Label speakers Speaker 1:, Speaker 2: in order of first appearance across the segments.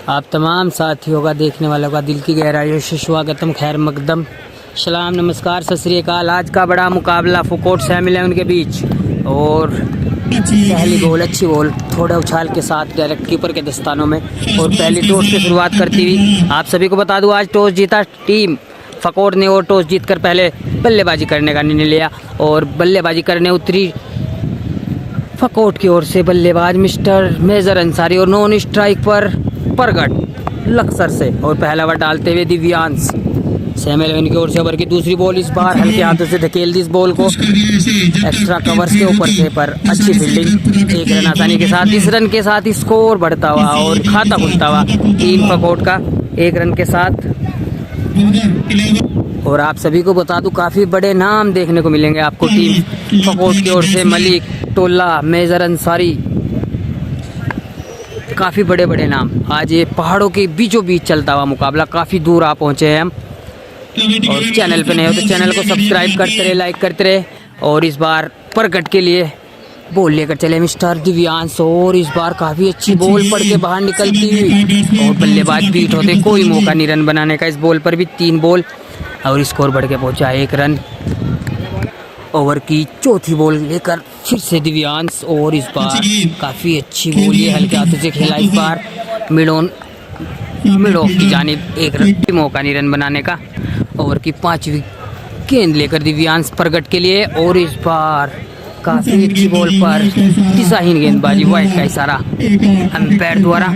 Speaker 1: आप तमाम साथियों का, देखने वालों का दिल की गहराइयों से स्वागतम, खैर मकदम, सलाम, नमस्कार, सत श्री अकाल। आज का बड़ा मुकाबला फुकोट सैम 11 के बीच और पहली बॉल अच्छी बॉल थोड़े उछाल के साथ डायरेक्ट कीपर के दस्तानों में और पहली टॉस की शुरुआत करती हुई आप सभी को बता दूं आज टॉस जीता टीम फकोट ने और टॉस जीतकर पहले बल्लेबाजी करने का निर्णय लिया और बल्लेबाजी करने उतरी फकोट की ओर से बल्लेबाज मिस्टर मेजर अंसारी और नॉन स्ट्राइक पर प्रगट लक्सर से और पहला ओवर डालते हुए दिव्यांश सैम 11 की ओर से ओवर की दूसरी बॉल इस बार हल्के हाथों से धकेल दी इस बॉल को एक्स्ट्रा कवर्स के ऊपर से पर अच्छी फील्डिंग, एक रन आसानी के साथ, इस रन के साथ स्कोर बढ़ता हुआ और खाता खुलता हुआ टीम फकोट का 1 रन के साथ। और आप सभी को बता दूं काफ़ी बड़े नाम देखने को मिलेंगे आपको टीम फकोट की ओर से, मलिक, टोला, मेजर अंसारी, काफ़ी बड़े बड़े नाम। आज ये पहाड़ों के बीचों बीच चलता हुआ मुकाबला, काफ़ी दूर आ पहुँचे हैं हम। और चैनल पे नए हो तो चैनल को सब्सक्राइब करते रहे, लाइक करते रहे। और इस बार प्रगट के लिए बॉल लेकर चले मिस्टर दिव्यांश और इस बार काफ़ी अच्छी बॉल पड़ के बाहर निकलती हुई और बल्लेबाज बीट होते, कोई मौका नहीं रन बनाने का। इस बॉल पर भी 3 बॉल और स्कोर बढ़ के पहुंचा 1 रन। ओवर की चौथी बॉल लेकर फिर से दिव्यांश और इस बार काफ़ी अच्छी बॉल ये हल्के हाथों से खेला। इस बार मिड ऑफ की जानिब 1 रन भी मौका नहीं रन बनाने का। ओवर की 5वीं गेंद लेकर दिव्यांश प्रगट के लिए और इस बार काफ़ी अच्छी बॉल पर दिशाहीन गेंदबाजी, वाइड का इशारा अंपायर द्वारा।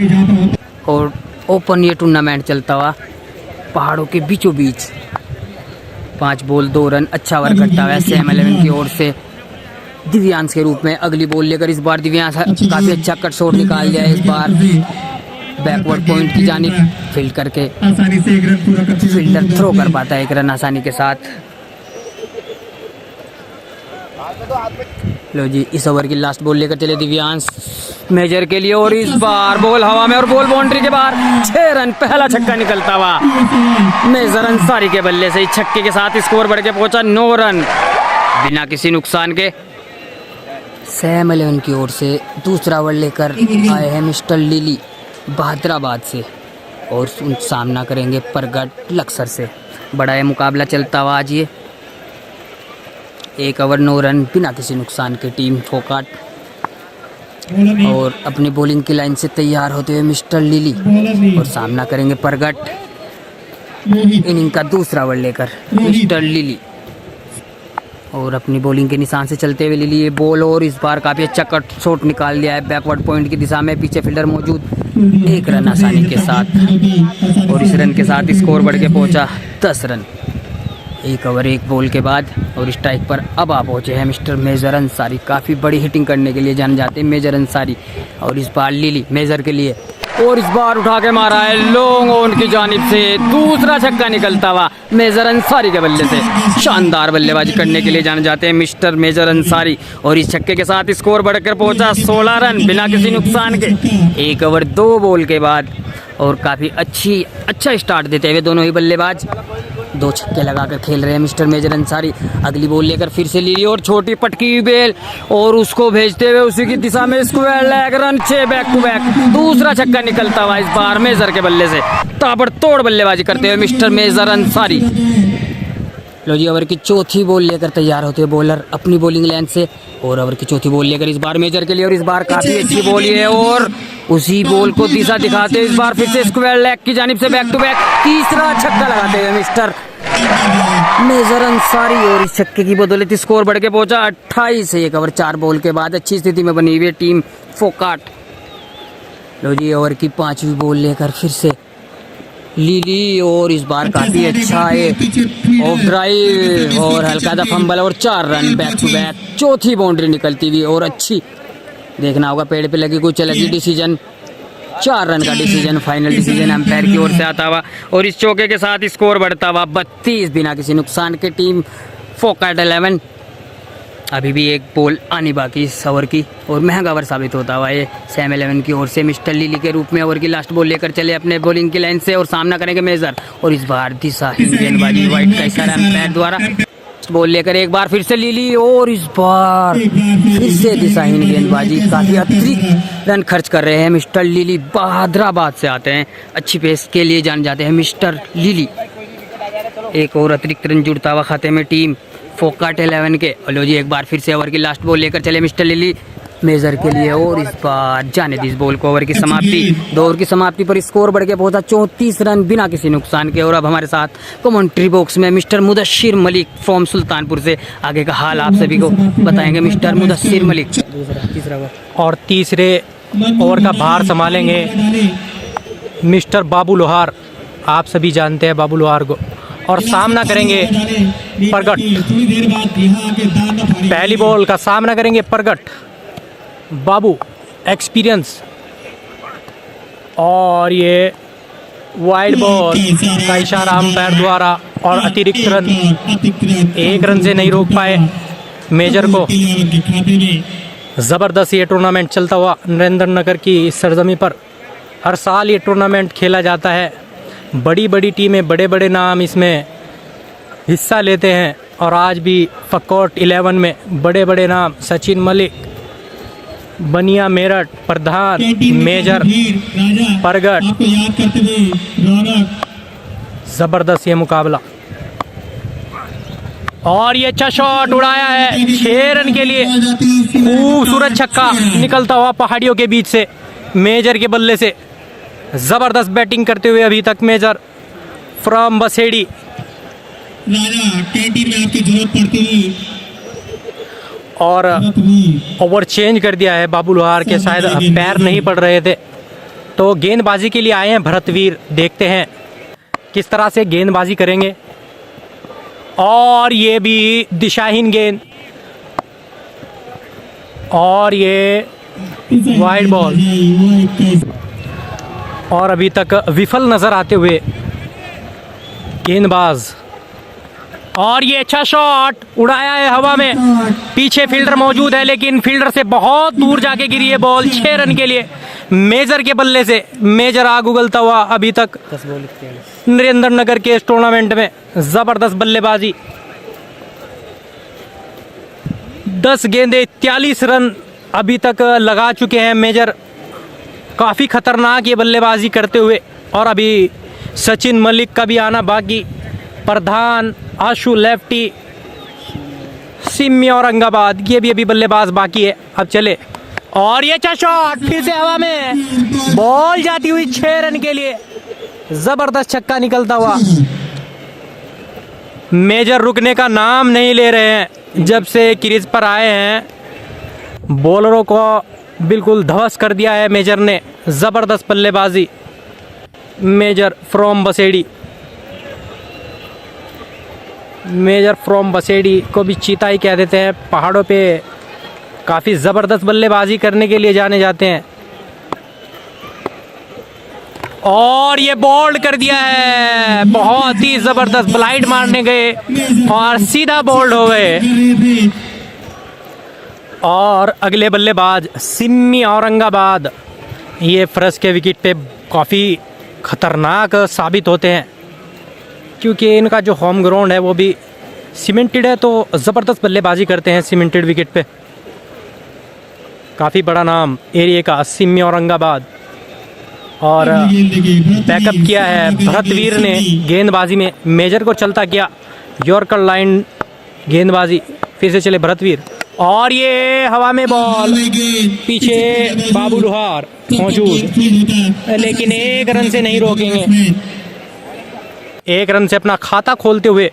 Speaker 1: और ओपन ये टूर्नामेंट चलता हुआ पहाड़ों के बीचों बीच 5 बॉल 2 रन, अच्छा ओवर करता हुआ सैम 11 की ओर से दिव्यांश के रूप में। अगली बॉल लेकर इस बार दिव्यांश काफ़ी अच्छा कट शॉट निकाल दिया है। इस बार बैकवर्ड पॉइंट की जानिब फील्ड करके फील्डर थ्रो कर पाता है 1 रन आसानी के साथ। लो जी, इस ओवर की लास्ट बॉल लेकर चले दिव्यांश मेजर के लिए और इस बार बॉल हवा में और बॉल बाउंड्री के बाहर 6 रन, पहला छक्का निकलता हुआ मेजर अंसारी के बल्ले से। इस छक्के के साथ स्कोर बढ़ के पहुंचा 9 रन बिना किसी नुकसान के। सैम 11 की ओर से दूसरा ओवर लेकर आए हैं मिस्टर लिली बहादराबाद से और सामना करेंगे प्रगट लक्सर से। बड़ा है मुकाबला चलता हुआ आज ये। 1 ओवर 9 रन बिना किसी नुकसान के टीम फोकाट और अपनी बॉलिंग की लाइन से तैयार होते हुए मिस्टर लिली और सामना करेंगे प्रगट इनिंग का दूसरा ओवर लेकर मिस्टर लिली और अपनी बॉलिंग के निशान से चलते हुए लिली ये बॉल और इस बार काफ़ी अच्छा कट शॉट निकाल दिया है बैकवर्ड पॉइंट की दिशा में, पीछे फील्डर मौजूद, 1 रन आसानी के साथ और इस रन के साथ स्कोर बढ़ के पहुंचा 10 रन 1 ओवर 1 बॉल के बाद। और स्ट्राइक पर अब आ पहुंचे हैं मिस्टर मेजर अंसारी, काफ़ी बड़ी हिटिंग करने के लिए जाने जाते हैं मेजर अंसारी और इस बार लिली मेजर के लिए और इस बार उठा के मारा है लॉन्ग ऑन की जानिब से, दूसरा छक्का निकलता हुआ मेजर अंसारी के बल्ले से। शानदार बल्लेबाजी करने के लिए जाने जाते हैं मिस्टर मेजर अंसारी और इस छक्के के साथ स्कोर बढ़कर पहुंचा 16 रन बिना किसी नुकसान के 1 ओवर 2 बॉल के बाद। और काफ़ी अच्छा स्टार्ट देते हुए दोनों ही बल्लेबाज 2 छक्के लगाकर खेल रहे हैं मिस्टर मेजर अंसारी। अगली बॉल लेकर फिर से लीली और छोटी पटकी हुई बेल और उसको भेजते हुए उसी की दिशा में square leg run 6 back to back, दूसरा छक्का निकलता हुआ इस बार मेजर के बल्ले से। ताबड़तोड़ बल्लेबाजी करते हुए मिस्टर मेजर अंसारी। लो जी, ओवर की चौथी बॉल लेकर तैयार होते हुए बॉलर अपनी बॉलिंग लाइन से और ओवर की चौथी बॉल लेकर इस बार मेजर के लिए और इस बार काफ़ी अच्छी बॉल है और उसी बॉल को दिशा दिखाते हुए इस बार फिर से स्क्वायर लेग की जानिब से बैक टू बैक तीसरा छक्का लगाते हुए मिस्टर मेजर अंसारी और इस छक्के की बदौलत स्कोर बढ़ के पहुंचा 28 1 ओवर 4 बॉल के बाद। अच्छी स्थिति में बनी हुई टीम फोकाट। लो जी, ओवर की 5वीं बॉल लेकर फिर से लीली और इस बार काफ़ी अच्छा है ऑफ ड्राइव और हल्का सा फंबल और 4 रन बैक टू बैक, चौथी बाउंड्री निकलती हुई और अच्छी, देखना होगा पेड़ पे लगी कुछ लगी डिसीजन, 4 रन का डिसीजन, फाइनल डिसीजन अंपायर की ओर से आता हुआ और इस चौके के साथ स्कोर बढ़ता हुआ 32 बिना किसी नुकसान के टीम फोकाट 11। अभी भी 1 बॉल आनी बाकी इस ओवर की और महंगा ओवर साबित होता हुआ ये सैम 11 की ओर से मिस्टर लिली के रूप में। ओवर की लास्ट बॉल लेकर चले अपने बॉलिंग की लाइन से और सामना करेंगे मेजर और इस बार दिशाहीन गेंदबाजी, वाइड का इशारा अंपायर द्वारा। लास्ट बॉल लेकर एक बार फिर से लीली और इस बार फिर से दिशाहीन गेंदबाजी। काफी अतिरिक्त रन खर्च कर रहे हैं मिस्टर लीली। हैदराबाद से आते हैं, अच्छी पेस के लिए जाने जाते हैं मिस्टर लीली। एक और अतिरिक्त रन जुड़ता हुआ खाते में टीम फोकाट 11 के। लो जी, एक बार फिर से ओवर की लास्ट बॉल लेकर चले मिस्टर लीली मेजर के लिए और इस बार जाने दी इस बॉल को। ओवर की समाप्ति, 2 ओवर की समाप्ति पर स्कोर बढ़ के पहुंचा 34 रन बिना किसी नुकसान के। और अब हमारे साथ कमेंट्री बॉक्स में मिस्टर मुदस्सिर मलिक फ्रॉम सुल्तानपुर से आगे का हाल आप सभी को बताएंगे मिस्टर मुदस्सिर मलिक।
Speaker 2: और तीसरे ओवर का भार संभालेंगे मिस्टर बाबू लोहार। आप सभी जानते हैं बाबू लोहार को। और सामना करेंगे प्रगट। पहली बॉल का सामना करेंगे प्रगट बाबू एक्सपीरियंस। और ये वाइड बॉल का इशारा अंपायर द्वारा और अतिरिक्त रन, 1 रन से नहीं रोक पाए मेजर को। ज़बरदस्त ये टूर्नामेंट चलता हुआ नरेंद्र नगर की इस सरजमी पर। हर साल ये टूर्नामेंट खेला जाता है। बड़ी बड़ी टीमें, बड़े बड़े नाम इसमें हिस्सा लेते हैं। और आज भी फकोट 11 में बड़े बड़े नाम सचिन मलिक, बनिया मेरठ, प्रधान, मेजर, प्रगट। ज़बरदस्त ये मुकाबला। और ये अच्छा शॉट उड़ाया है 6 रन के लिए। खूबसूरत छक्का निकलता हुआ पहाड़ियों के बीच से मेजर के बल्ले से। ज़बरदस्त बैटिंग करते हुए अभी तक मेजर फ्रॉम बसेड़ी।
Speaker 3: कैंटीन में आपकी जरूरत पड़ती है।
Speaker 2: और ओवर चेंज कर दिया है बाबू लोहार के, शायद पैर नहीं पड़ रहे थे। तो गेंदबाजी के लिए आए हैं भरतवीर। देखते हैं किस तरह से गेंदबाजी करेंगे। और ये भी दिशाहीन गेंद। और ये वाइड बॉल। और अभी तक विफल नजर आते हुए गेंदबाज। और ये अच्छा शॉट उड़ाया है हवा में। पीछे फील्डर मौजूद है लेकिन फील्डर से बहुत दूर जाके गिरी है बॉल 6 रन के लिए मेजर के बल्ले से। मेजर आग उगलता हुआ अभी तक नरेंद्र नगर के इस टूर्नामेंट में। जबरदस्त बल्लेबाजी। 10 गेंदे 43 रन अभी तक लगा चुके हैं मेजर। काफ़ी खतरनाक ये बल्लेबाजी करते हुए। और अभी सचिन मलिक का भी आना बाकी। प्रधान, आशु लेफ्टी, सिमी औरंगाबाद, ये भी अभी बल्लेबाज बाकी है। अब चले। और ये अच्छा शॉट फिर से हवा में, बॉल जाती हुई 6 रन के लिए। जबरदस्त छक्का निकलता हुआ। मेजर रुकने का नाम नहीं ले रहे हैं। जब से क्रीज पर आए हैं बॉलरों को बिल्कुल ध्वस्त कर दिया है मेजर ने। जबरदस्त बल्लेबाजी Major from Baseri. Major from Baseri को भी चीता ही कह देते हैं। पहाड़ों पे काफ़ी ज़बरदस्त बल्लेबाजी करने के लिए जाने जाते हैं। और ये बोल्ड कर दिया है। बहुत ही ज़बरदस्त ब्लाइंड मारने गए और सीधा बोल्ड हो गए। और अगले बल्लेबाज सिमी औरंगाबाद। ये फर्श के विकेट पे काफ़ी ख़तरनाक साबित होते हैं क्योंकि इनका जो होम ग्राउंड है वो भी सीमेंटेड है। तो ज़बरदस्त बल्लेबाजी करते हैं सीमेंटेड विकेट पे। काफ़ी बड़ा नाम एरिया का सिमी औरंगाबाद। और बैकअप किया है भरतवीर ने गेंदबाजी में। मेजर को चलता किया यॉर्कर लाइन गेंदबाजी। फिर से चले भरतवीर। और ये हवा में बॉल, पीछे बाबू लोहार मौजूद लेकिन 1 रन से नहीं रोकेंगे। 1 रन से अपना खाता खोलते हुए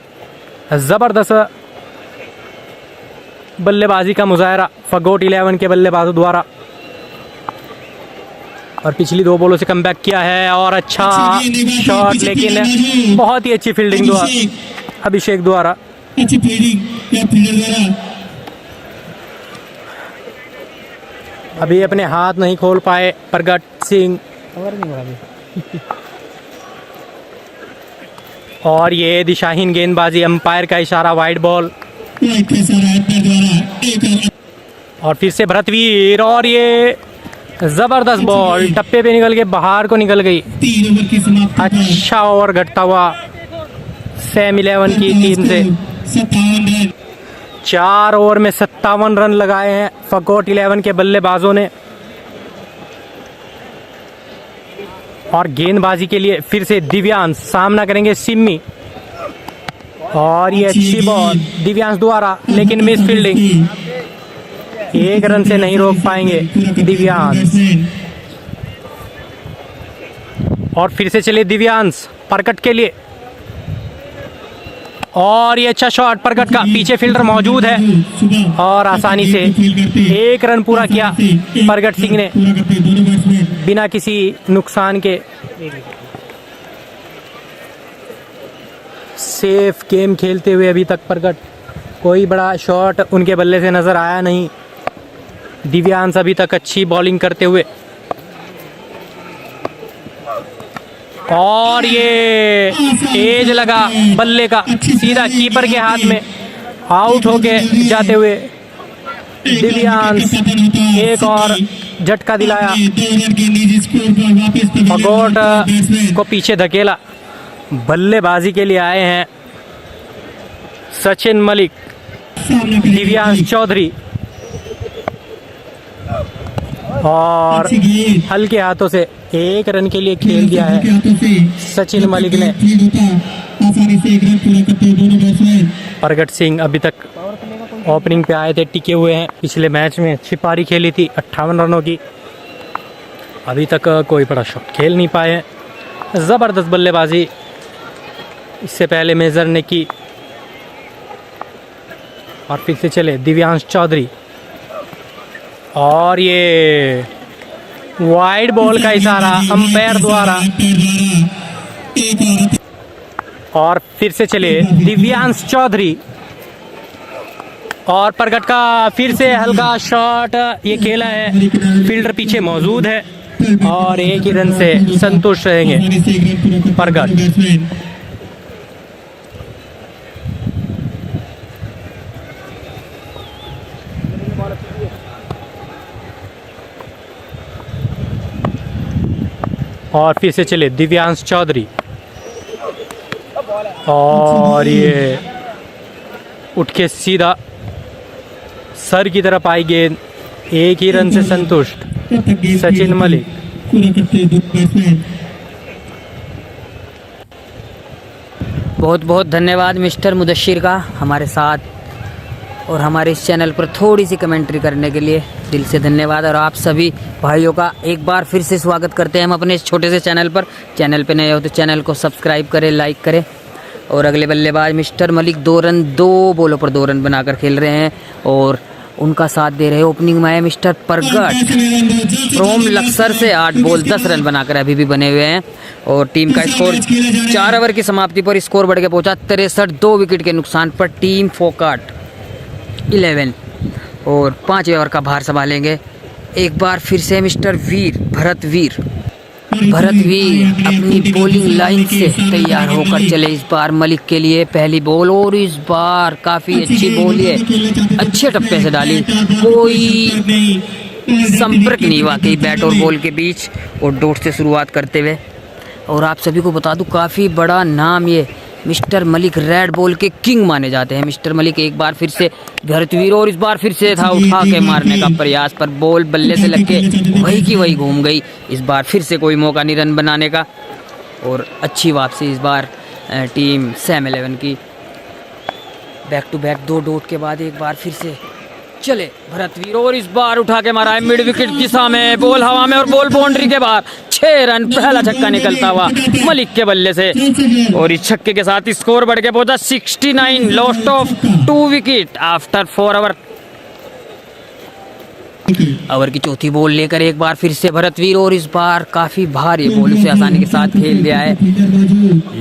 Speaker 2: ज़बरदस्त बल्लेबाजी का मुजाहरा फगोट 11 के बल्लेबाजों द्वारा। और पिछली 2 बॉलों से कमबैक किया है। और अच्छा शॉट लेकिन बहुत ही अच्छी फील्डिंग द्वारा अभिषेक द्वारा। अभी अपने हाथ नहीं खोल पाए प्रगट सिंह। और ये दिशाहीन गेंदबाजी, अंपायर का इशारा, वाइड बॉल। और फिर से भरतवीर। और ये जबरदस्त बॉल टप्पे पे निकल के बाहर को निकल गई। अच्छा ओवर घटता हुआ सैम 11 की टीम से।
Speaker 3: 57 रन
Speaker 2: 4 ओवर में 57 रन लगाए हैं फकोट 11 के बल्लेबाजों ने। और गेंदबाजी के लिए फिर से दिव्यांश, सामना करेंगे सिम्मी। और ये अच्छी बॉल दिव्यांश द्वारा, लेकिन मिस फील्डिंग, 1 रन से नहीं रोक पाएंगे दिव्यांश। और फिर से चले दिव्यांश प्रकट के लिए। और ये अच्छा शॉट प्रकट का, पीछे फील्डर मौजूद है और आसानी से 1 रन पूरा किया प्रगट सिंह ने बिना किसी नुकसान के। सेफ गेम खेलते हुए अभी तक प्रगट, कोई बड़ा शॉट उनके बल्ले से नजर आया नहीं। दिव्यांश अभी तक अच्छी बॉलिंग करते हुए। और ये एज लगा बल्ले का, सीधा कीपर के हाथ में, आउट होके जाते हुए दिव्यांश एक और झटका दिलाया। फगोट को पीछे धकेला। बल्लेबाजी के लिए आए हैं सचिन मलिक, दिव्यांश चौधरी। और हल्के हाथों से 1 रन के लिए खेल दिया है सचिन मलिक ने। प्रगट सिंह अभी तक ओपनिंग पे आए थे, टिके हुए हैं। पिछले मैच में अच्छी पारी खेली थी 58 रनों की। अभी तक कोई बड़ा शॉट खेल नहीं पाए। ज़बरदस्त बल्लेबाजी इससे पहले मेजर ने की। और फिर से चले दिव्यांश चौधरी। और ये वाइड बॉल का इशारा अंपायर द्वारा। और फिर से चले दिव्यांश चौधरी। और प्रगट का फिर से हल्का शॉट ये खेला है, फील्डर पीछे मौजूद है और 1 ही रन से संतुष्ट रहेंगे प्रगट। और फिर से चले दिव्यांश चौधरी। और ये उठ के सीधा सर की तरफ आई गेंद, 1 ही रन से संतुष्ट सचिन मलिक।
Speaker 1: बहुत बहुत धन्यवाद मिस्टर मुदस्सिर का हमारे साथ और हमारे इस चैनल पर थोड़ी सी कमेंट्री करने के लिए दिल से धन्यवाद। और आप सभी भाइयों का एक बार फिर से स्वागत करते हैं हम अपने इस छोटे से चैनल पर। चैनल पे नए हो तो चैनल को सब्सक्राइब करें, लाइक करें। और अगले बल्लेबाज मिस्टर मलिक 2 रन 2 बॉलों पर 2 रन बनाकर खेल रहे हैं और उनका साथ दे रहे हैं ओपनिंग में मिस्टर प्रगट फ्रॉम लक्सर से 8 बॉल 10 रन बनाकर अभी भी बने हुए हैं। और टीम का स्कोर 4 ओवर की समाप्ति पर स्कोर बढ़ के पहुंचा 63, 2 विकेट के नुकसान पर टीम फोकाट 11 और 5 ओवर का भार संभालेंगे। एक बार फिर से मिस्टर भरत वीर अपनी बॉलिंग लाइन से तैयार होकर चले इस बार मलिक के लिए पहली बॉल। और इस बार काफ़ी अच्छी बॉल है, अच्छे टप्पे से डाली, कोई संपर्क नहीं वाकई बैट और बॉल के बीच और डॉट से शुरुआत करते हुए। और आप सभी को बता दूं काफ़ी बड़ा नाम ये मिस्टर मलिक रेड बॉल के किंग माने जाते हैं। मिस्टर मलिक एक बार फिर से भरतवीर और इस बार फिर से था उठा के मारने का प्रयास, पर बॉल बल्ले से लग के वही की वही घूम गई। इस बार फिर से कोई मौका नहीं रन बनाने का और अच्छी वापसी इस बार टीम सैम 11 की। बैक टू बैक 2 डॉट के बाद एक बार फिर से चले भरतवीर और इस बार उठा के मारा है मिड विकेट दिशा में, बॉल हवा में और बॉल बाउंड्री के बाहर। 6 रन, पहला छक्का निकलता हुआ मलिक के बल्ले से और इस छक्के के साथ स्कोर बढ़ के पहुंचा 69, lost of 2 wicket after 4 over. Over की चौथी बॉल लेकर एक बार फिर से भरतवीर और इस बार काफी भारी बॉल उसे आसानी के साथ खेल दिया है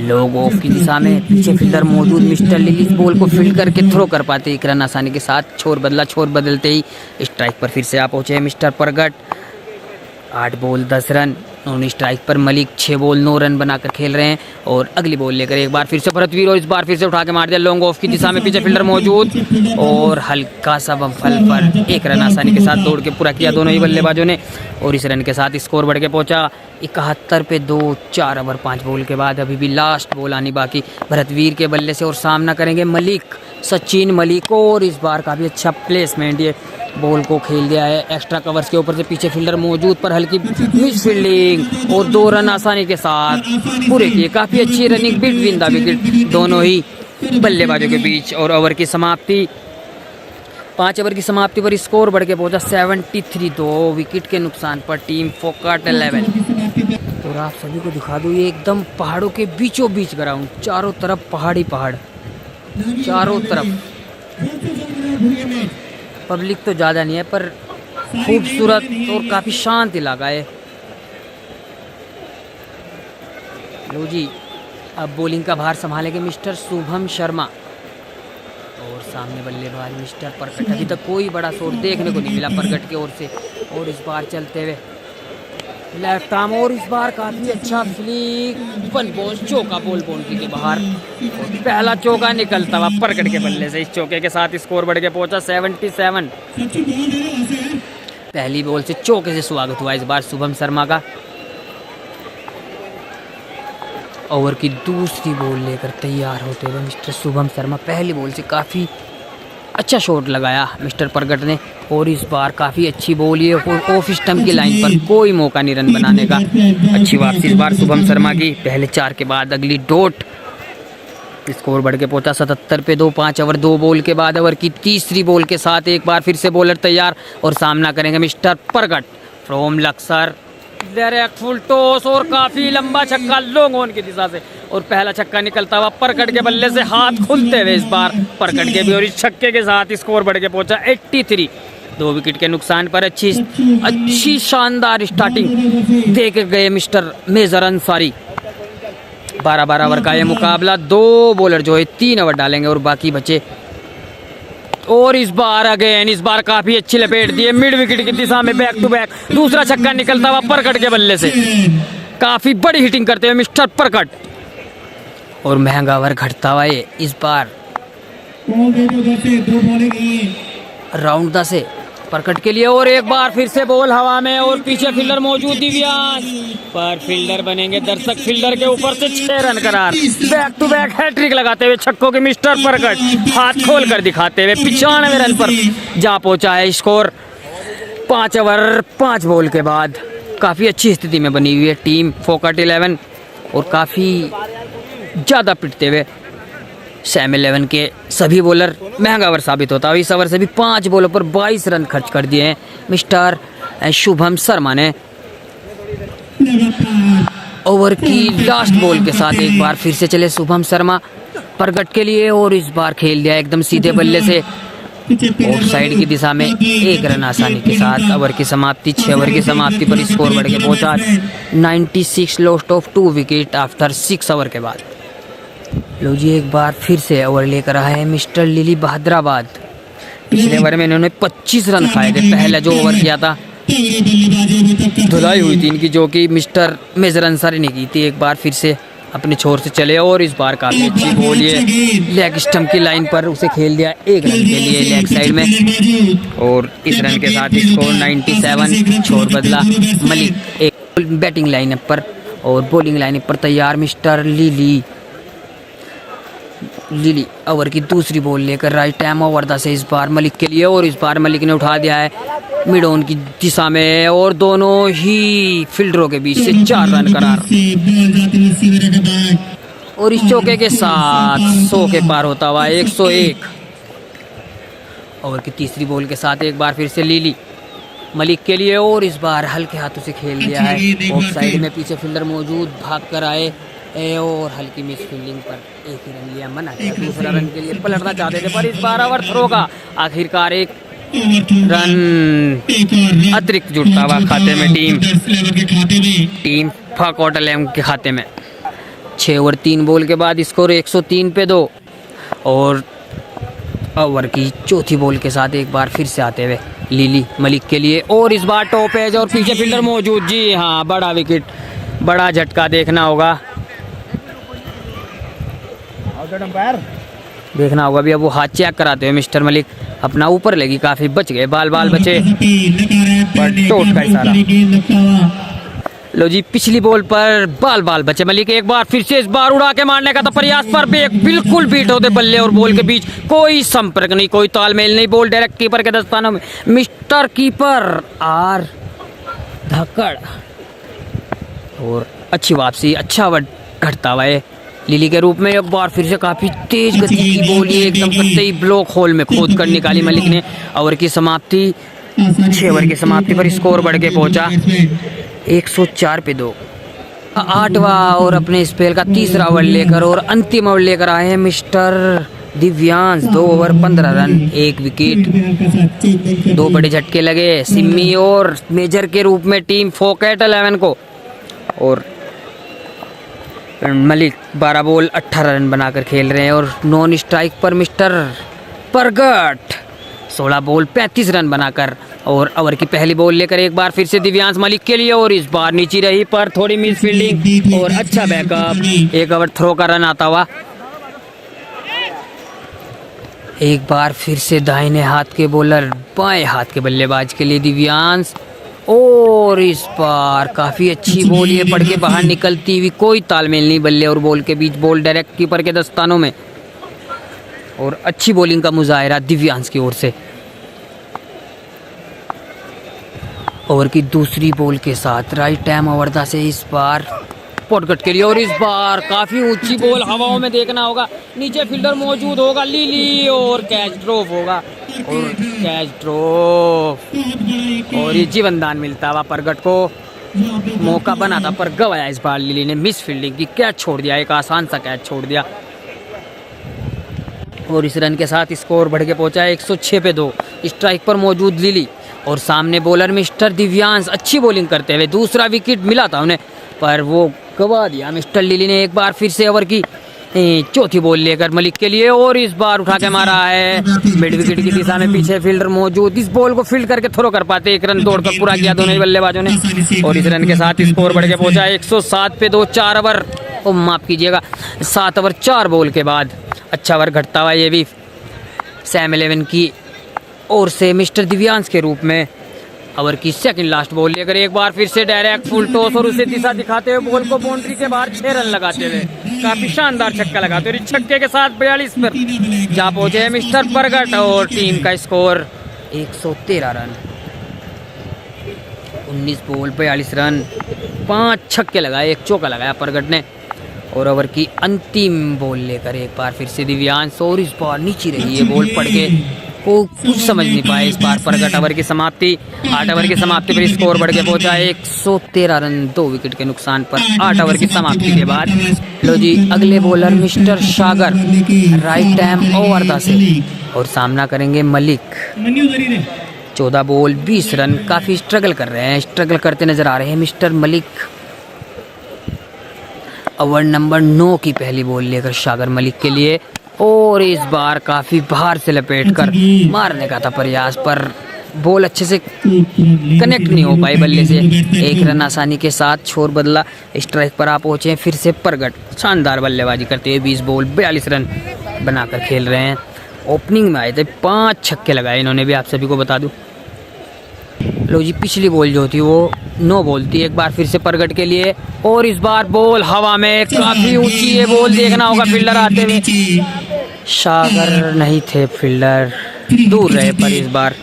Speaker 1: लॉग ऑफ की दिशा में। पीछे फील्डर मौजूद मिस्टर लिली इस बॉल को फील्ड करके थ्रो कर पाते, 1 रन आसानी के साथ। छोर बदलते ही स्ट्राइक पर फिर से आ पहुंचे मिस्टर प्रगट। 8 बॉल 10 रन, नॉन स्ट्राइक पर मलिक 6 बॉल 9 रन बनाकर खेल रहे हैं। और अगली बॉल लेकर एक बार फिर से भरतवीर और इस बार फिर से उठा के मार दिया लॉन्ग ऑफ की दिशा में। पीछे फील्डर मौजूद और हल्का सा बम्फल पर 1 रन आसानी के साथ दौड़ के पूरा किया दोनों ही बल्लेबाजों ने और इस रन के साथ स्कोर बढ़ के पहुंचा 71 पे 2, 4 ओवर 5 बॉल के बाद अभी भी लास्ट बॉल आनी बाकी भरतवीर के बल्ले से। और सामना करेंगे मलिक, सचिन मलिक। और इस बार काफ़ी अच्छा प्लेसमेंट, ये बॉल को खेल दिया है एक्स्ट्रा कवर्स के ऊपर से, पीछे फील्डर मौजूद पर हल्की मिस फील्डिंग और 2 रन आसानी के साथ पूरे किए। काफ़ी अच्छी रनिंग बिटवीन द विकेट दोनों ही बल्लेबाजों के बीच। और ओवर की समाप्ति 5 ओवर की समाप्ति पर स्कोर बढ़ के पहुंचा 73। 2 विकेट के नुकसान पर टीम फोकट 11। और आप सभी को दिखा दूँ, ये एकदम पहाड़ों के बीचों बीच ग्राउंड, चारों तरफ पहाड़ी पहाड़, चारों तरफ। पब्लिक तो ज़्यादा नहीं है पर खूबसूरत और काफ़ी शांत इलाका है। लो जी, अब बॉलिंग का भार संभालेंगे मिस्टर शुभम शर्मा और सामने बल्लेबाज मिस्टर परगट। अभी तक कोई बड़ा शॉट देखने को नहीं मिला परगट की ओर से। और इस बार चलते हुए लेफ्ट आर्म, और इस बार काफ़ी अच्छा फ्लिक, वन बॉल चौका, बॉल बाउंड्री के बाहर। और पहला चौका निकलता हुआ परगट के बल्ले से। इस चौके के साथ स्कोर बढ़ के पहुंचा 77। पहली बॉल से चौके से स्वागत हुआ इस बार शुभम शर्मा का। ओवर की दूसरी बॉल लेकर तैयार होते हुए मिस्टर शुभम शर्मा। पहली बॉल से काफ़ी अच्छा शॉट लगाया मिस्टर परगट ने। और इस बार काफ़ी अच्छी बॉल, ये ऑफ स्टंप की लाइन पर, कोई मौका नहीं रन बनाने का। अच्छी वापसी इस बार शुभम शर्मा की। पहले 4 के बाद अगली डॉट। स्कोर बढ़ के पहुंचा 77 पे 2। 5 ओवर 2 बॉल के बाद ओवर की तीसरी बॉल के साथ एक बार फिर से बॉलर तैयार और सामना करेंगे mister Pargat from Laksar. Direct full toss और काफ़ी लंबा छक्का लॉन्ग ऑन की दिशा से। और पहला छक्का निकलता हुआ परगट के बल्ले से, हाथ खुलते हुए इस बार परगट के भी। और इस छक्के के साथ स्कोर बढ़ के पहुंचा 83। 2 विकेट के नुकसान पर अच्छी शानदार स्टार्टिंग दे के गए मिस्टर मेजर अंसारी। 12-12 ओवर का ये मुकाबला। 2 बॉलर जो है 3 ओवर डालेंगे और बाकी बचे। और इस बार अगेन, इस बार काफी अच्छी लपेट दिए मिड विकेट की दिशा में, बैक टू बैक। दूसरा छक्का निकलता हुआ परगट के बल्ले से, काफी बड़ी हिटिंग करते हुए मिस्टर परगट। और महंगा ओवर घटता हुआ ये इस बार राउंड 10 है परगट के लिए। और एक बार फिर से बॉल हवा में और पीछे फील्डर मौजूद, दिव्यांश पर फील्डर बनेंगे दर्शक। फील्डर के ऊपर से 6 रन करार। बैक टू बैक हैट्रिक लगाते हुए छक्कों के मिस्टर परगट, हाथ खोल कर दिखाते हुए 95 रन पर जा पहुंचा है स्कोर। 5 ओवर 5 बॉल के बाद काफ़ी अच्छी स्थिति में बनी हुई है टीम फोकट 11। और काफ़ी ज़्यादा पिटते हुए सैम 11 के सभी बॉलर महंगा ओवर साबित होता है। इस ओवर से भी 5 बॉलों पर 22 रन खर्च कर दिए हैं मिस्टर शुभम शर्मा ने। ओवर की लास्ट बॉल के साथ एक बार फिर से चले शुभम शर्मा परगट के लिए। और इस बार खेल दिया एकदम सीधे बल्ले से ऑफ साइड की दिशा में, 1 रन आसानी के साथ। ओवर की समाप्ति 6 ओवर की समाप्ति पर स्कोर बढ़ के पहुंचा 96, lost of 2 wicket after 6 over के बाद। लो जी, एक बार फिर से ओवर लेकर आए हैं मिस्टर लिली बहादुराबाद। पिछले ओवर में इन्होंने 25 रन खाए थे। पहला जो ओवर किया था धुलाई हुई थी इनकी, जो कि मिस्टर मेजर अंसारी ने की थी। एक बार फिर से अपने छोर से चले और इस बार काफ़ी अच्छी बॉल, ये लेग स्टंप की लाइन पर उसे खेल दिया 1 रन के लिए लेग साइड में। और इस रन के साथ स्कोर 97। छोर बदला मलिक एक बैटिंग लाइनअप पर और बॉलिंग लाइनअप पर तैयार मिस्टर लिली। ओवर की दूसरी बॉल लेकर राइट हैम ओवर 10 है इस बार मलिक के लिए। और इस बार मलिक ने उठा दिया है मिड ऑन की दिशा में और दोनों ही फील्डरों के बीच से 4 रन करार। और इस चौके के साथ 100 के पार होता हुआ 101। ओवर की तीसरी बॉल के साथ एक बार फिर से लिली मलिक के लिए। और इस बार हल्के हाथों से खेल दिया है ऑफ साइड में, पीछे फील्डर मौजूद, भाग कर आए और हल्की मिस फील्डिंग पर 1 ही रन लिया, मना किया। दूसरा रन के लिए पलटना चाहते थे पर इस बार ओवर थ्रो का आखिरकार 1 रन अतिरिक्त जुड़ता हुआ खाते में टीम फोकट 11 के खाते में। 6 ओवर 3 बॉल के बाद स्कोर 103 पे 2। और ओवर की चौथी बॉल के साथ एक बार फिर से आते हुए लिली मलिक के लिए। और इस बार टॉप एज और पीछे फील्डर मौजूद। जी हाँ, बड़ा विकेट, बड़ा झटका देखना होगा, देखना होगा भी। अब वो हाथ चेक कराते हुए मिस्टर मलिक अपना ऊपर लगी, काफी बच गए, बाल बचे पर चोट का इशारा। लो जी, पिछली बॉल पर बाल बाल बचे मलिक। एक बार फिर से इस बार उड़ा के मारने का था प्रयास, पर बिल्कुल बीट होते बल्ले और बॉल के बीच कोई संपर्क नहीं, कोई तालमेल नहीं। बॉल डायरेक्ट कीपर के दस्तानों में। मिस्टर कीपर आर धक्कड़, और अच्छी वापसी, अच्छा ओवर घटता हुआ है लिली के रूप में। एक बार फिर से काफी तेज गति की बॉल, ये एकदम कतई ब्लॉक होल में खोद कर निकाली मलिक ने। ओवर की समाप्ति, 6 ओवर की समाप्ति पर स्कोर बढ़ के पहुंचा 104 पे 2। 8वां और अपने स्पेल का तीसरा ओवर लेकर और अंतिम ओवर लेकर आए हैं mister Divyansh. 2 over 15 run, 1 wicket. 2 बड़े झटके लगे सिम्मी और मेजर के रूप में टीम फोकेट 11 को, और मलिक 12 बॉल 18 रन बनाकर खेल रहे हैं। और नॉन स्ट्राइक पर मिस्टर परगट 16 बॉल 35 रन बनाकर, और ओवर की पहली बॉल लेकर एक बार फिर से दिव्यांश मलिक के लिए, और इस बार नीची रही पर थोड़ी मिस फील्डिंग और अच्छा बैकअप। 1 ओवर थ्रो का रन आता हुआ। एक बार फिर से दाहिने हाथ के बॉलर बाएं हाथ के बल्लेबाज के लिए दिव्यांश, और इस बार काफी अच्छी बॉल ये पड़ के बाहर निकलती हुई, कोई तालमेल नहीं बल्ले और बॉल के बीच। बॉल डायरेक्ट कीपर के दस्तानों में, और अच्छी बॉलिंग का मुजाहिरा दिव्यांश की ओर से। ओवर की दूसरी बॉल के साथ राइट टाइम ओवरदा से इस बार पॉटगट के लिए, और इस बार काफी ऊंची बॉल हवाओं में, देखना होगा नीचे फील्डर मौजूद होगा लिली, और कैच ड्रॉप होगा, और कैच ड्रॉप, और ये जीवनदान मिलता हुआ परगट को। मौका बना था पर गवाया इस बार लिली ने, मिस फील्डिंग की, कैच छोड़ दिया, एक आसान सा कैच छोड़ दिया। और इस रन के साथ स्कोर बढ़ के पहुंचा है 106 पे 2। स्ट्राइक पर मौजूद लिली और सामने बॉलर मिस्टर दिव्यांश, अच्छी बॉलिंग करते हुए। दूसरा विकेट मिला था उन्हें पर वो गवा दिया मिस्टर लिली ने। एक बार फिर से ओवर की चौथी बॉल लेकर मलिक के लिए, और इस बार उठा के मारा है मिड विकेट की दिशा में, पीछे फील्डर मौजूद। इस बॉल को फील्ड करके थ्रो कर पाते, 1 रन दौड़कर पूरा किया दोनों ही बल्लेबाजों ने, और इस रन के साथ स्कोर बढ़ के पहुंचा 107 पे 2। 4 ओवर, माफ कीजिएगा 7 ओवर 4 बॉल के बाद अच्छा ओवर घटता हुआ ये भी सैम 11 की ओर से मिस्टर दिव्यांश के रूप में। ओवर की सेकंड लास्ट बॉल लेकर एक बार फिर से डायरेक्ट फुल टॉस, और उसे दिशा दिखाते हुए बॉल को बाउंड्री के बाहर 6 रन लगाते हुए काफी शानदार छक्का लगाते हुए, छक्के के साथ 42 पर जा पहुंचे हैं मिस्टर परगट, और टीम का स्कोर 113 रन। 19 बॉल 42 रन, 5 छक्के लगाए, 1 चौका लगाया परगट ने। और ओवर की अंतिम बॉल लेकर एक बार फिर से दिव्यांश, और इस बार नीचे रही है बॉल पड़ के, को कुछ समझ नहीं पाए इस बार परगट। ओवर की समाप्ति, 8 ओवर की समाप्ति पर स्कोर बढ़ के पहुंचा 113 रन, 2 विकेट के नुकसान पर 8 ओवर की समाप्ति के बाद। लो जी, अगले बॉलर मिस्टर सागर राइट टाइम ओवरदा से, और सामना करेंगे मलिक। 14 बॉल 20 रन, काफी स्ट्रगल कर रहे हैं, स्ट्रगल करते नजर आ रहे हैं मिस्टर मलिक। ओवर नंबर 9 की पहली बॉल लेकर सागर मलिक के लिए, और इस बार काफी बाहर से लपेटकर मारने का था प्रयास, पर बॉल अच्छे से कनेक्ट नहीं हो पाई बल्ले से। 1 रन आसानी के साथ छोर बदला, स्ट्राइक पर आप पहुंचे फिर से परगट, शानदार बल्लेबाजी करते हुए 20 बॉल 42 रन बनाकर खेल रहे हैं। ओपनिंग में आए थे, 5 छक्के लगाए इन्होंने भी, आप सभी को बता दूं। लो जी, पिछली बॉल जो थी वो 9 बॉल थी, एक बार फिर से परगट के लिए, और इस बार बॉल हवा में, काफी ऊंची है बॉल, देखना होगा फील्डर आते हुए। सागर नहीं थे फील्डर, दूर रहे, पर इस बार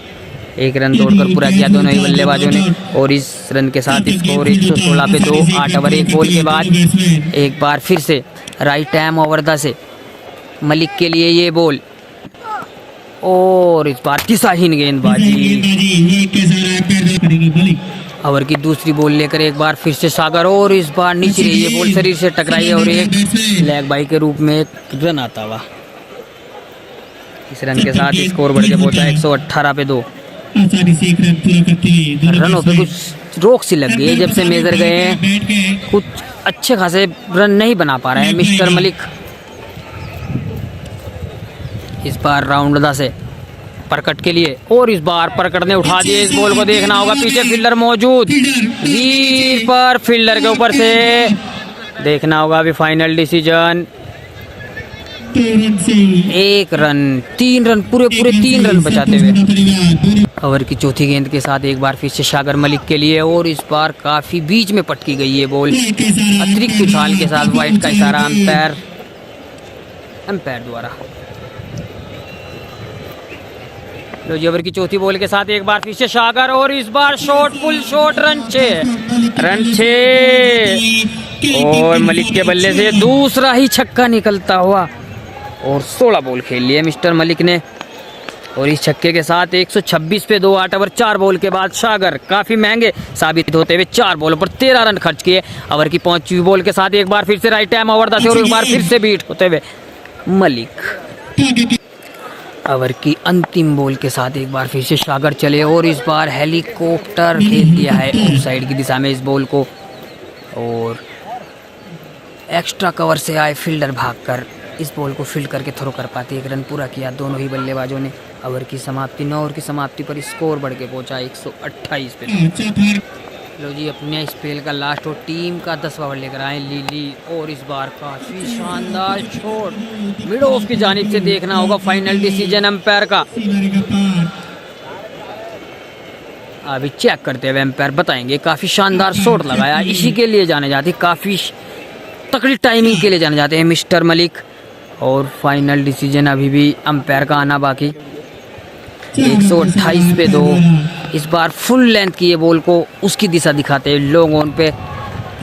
Speaker 1: 1 रन दौड़कर पूरा किया दोनों ही बल्लेबाजों ने, और इस रन के साथ स्कोर 116 पे 2। 8 ओवर 1 बॉल के बाद एक बार फिर से राइट टाइम ओवरदा से मलिक के लिए ये बॉल, और इस बार दिशाहीन गेंदबाजी। ओवर की दूसरी बॉल लेकर एक बार फिर से सागर, और इस बार नीचे रही है बॉल, शरीर से टकराई है, और एक लेग बाई के रूप में एक रन आता हुआ। इस रन के साथ स्कोर बढ़ के पहुंचा 118 पे 2। रनों पे कुछ रोक सी लग गई है जब से मेजर गए हैं, कुछ अच्छे खासे रन नहीं बना पा रहे हैं मिस्टर मलिक। इस बार राउंडदा से परकट के लिए, और इस बार परकट ने उठा दिया इस बॉल को, देखना होगा पीछे फील्डर मौजूद, वीर पर फील्डर के ऊपर से देखना होगा अभी फाइनल डिसीजन।
Speaker 3: रन से
Speaker 1: 1 रन, 3 रन, पूरे 3 रन बचाते हुए। ओवर की चौथी गेंद के साथ एक बार फिर से सागर मलिक के लिए, और इस बार काफी बीच में पटकी गई है बॉल। अतिरिक्त उछाल के साथ वाइड का इशारा अंपायर द्वारा। लो जी, ओवर की चौथी बॉल के साथ एक बार फिर से सागर, और इस बार शॉट, फुल शॉट, रन 6 और मलिक के बल्ले से दूसरा ही छक्का निकलता हुआ, और 16 बॉल खेल लिए मिस्टर मलिक ने। और इस छक्के के साथ 126 पे 2 8 ओवर 4 बॉल के बाद सागर काफी महंगे साबित होते हुए 4 बॉलों पर 13 रन खर्च किए। ओवर की 5वीं बॉल के साथ एक बार फिर से राइट टाइम ओवर से, और एक बार फिर से बीट होते हुए मलिक। ओवर की अंतिम बॉल के साथ एक बार फिर से सागर चले, और इस बार हेलीकॉप्टर खेल दिया है ऑफ साइड की दिशा में इस बॉल को, और एक्स्ट्रा कवर से आए फील्डर भागकर इस बॉल को फील्ड करके थ्रो कर पाते। 1 रन पूरा किया दोनों ही बल्लेबाजों ने। ओवर की समाप्ति 9 ओवर की समाप्ति पर स्कोर बढ़ के पहुंचा 128 पे। लो जी, अपने स्पेल का लास्ट और टीम का 10वां ओवर लेकर आए लिली, और इस बार काफी शानदार शॉट मिड ऑफ की जानिब से। देखना होगा फाइनल डिसीजन अंपायर का, अभी चेक करते हुए अंपायर बताएंगे। काफी शानदार शॉट लगाया, इसी के लिए जाने जाते, काफी तकड़ी टाइमिंग के लिए जाने जाते हैं मिस्टर मलिक। और फाइनल डिसीजन अभी भी अंपायर का आना बाकी। 128 पे 2 इस बार फुल लेंथ की ये बॉल को उसकी दिशा दिखाते हैं, लॉन्ग ऑन पे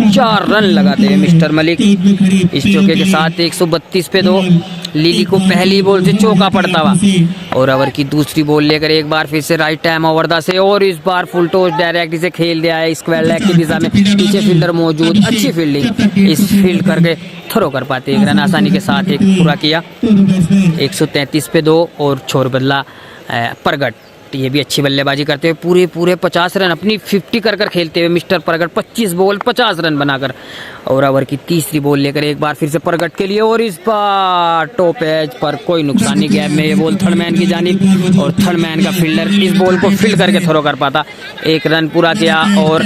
Speaker 1: 4 रन लगाते हैं मिस्टर मलिक। इस चौके के साथ 132 पे 2 लिली को पहली बॉल से चौका पड़ता हुआ, और ओवर की दूसरी बॉल लेकर एक बार फिर से राइट टाइम ओवर से, और इस बार फुल टॉस डायरेक्ट इसे खेल दिया है स्क्वायर लेग की दिशा में। पीछे फील्डर मौजूद, अच्छी फील्डिंग, इस फील्ड करके थ्रो कर पाते। 1 रन आसानी के साथ एक पूरा किया। 133 पे 2 और छोर बदला प्रगट, ये भी अच्छी बल्लेबाजी करते हुए पूरे 50 रन अपनी 50 कर खेलते हुए मिस्टर प्रगट 25 बॉल 50 रन बनाकर। और ओवर की तीसरी बॉल लेकर एक बार फिर से प्रगट के लिए, और इस बार टॉप एज पर कोई नुकसान नहीं। गैप में ये बॉल थर्ड मैन की जानिब, और थर्ड मैन का फील्डर इस बॉल को फील्ड करके थ्रो कर पाता। 1 रन पूरा किया, और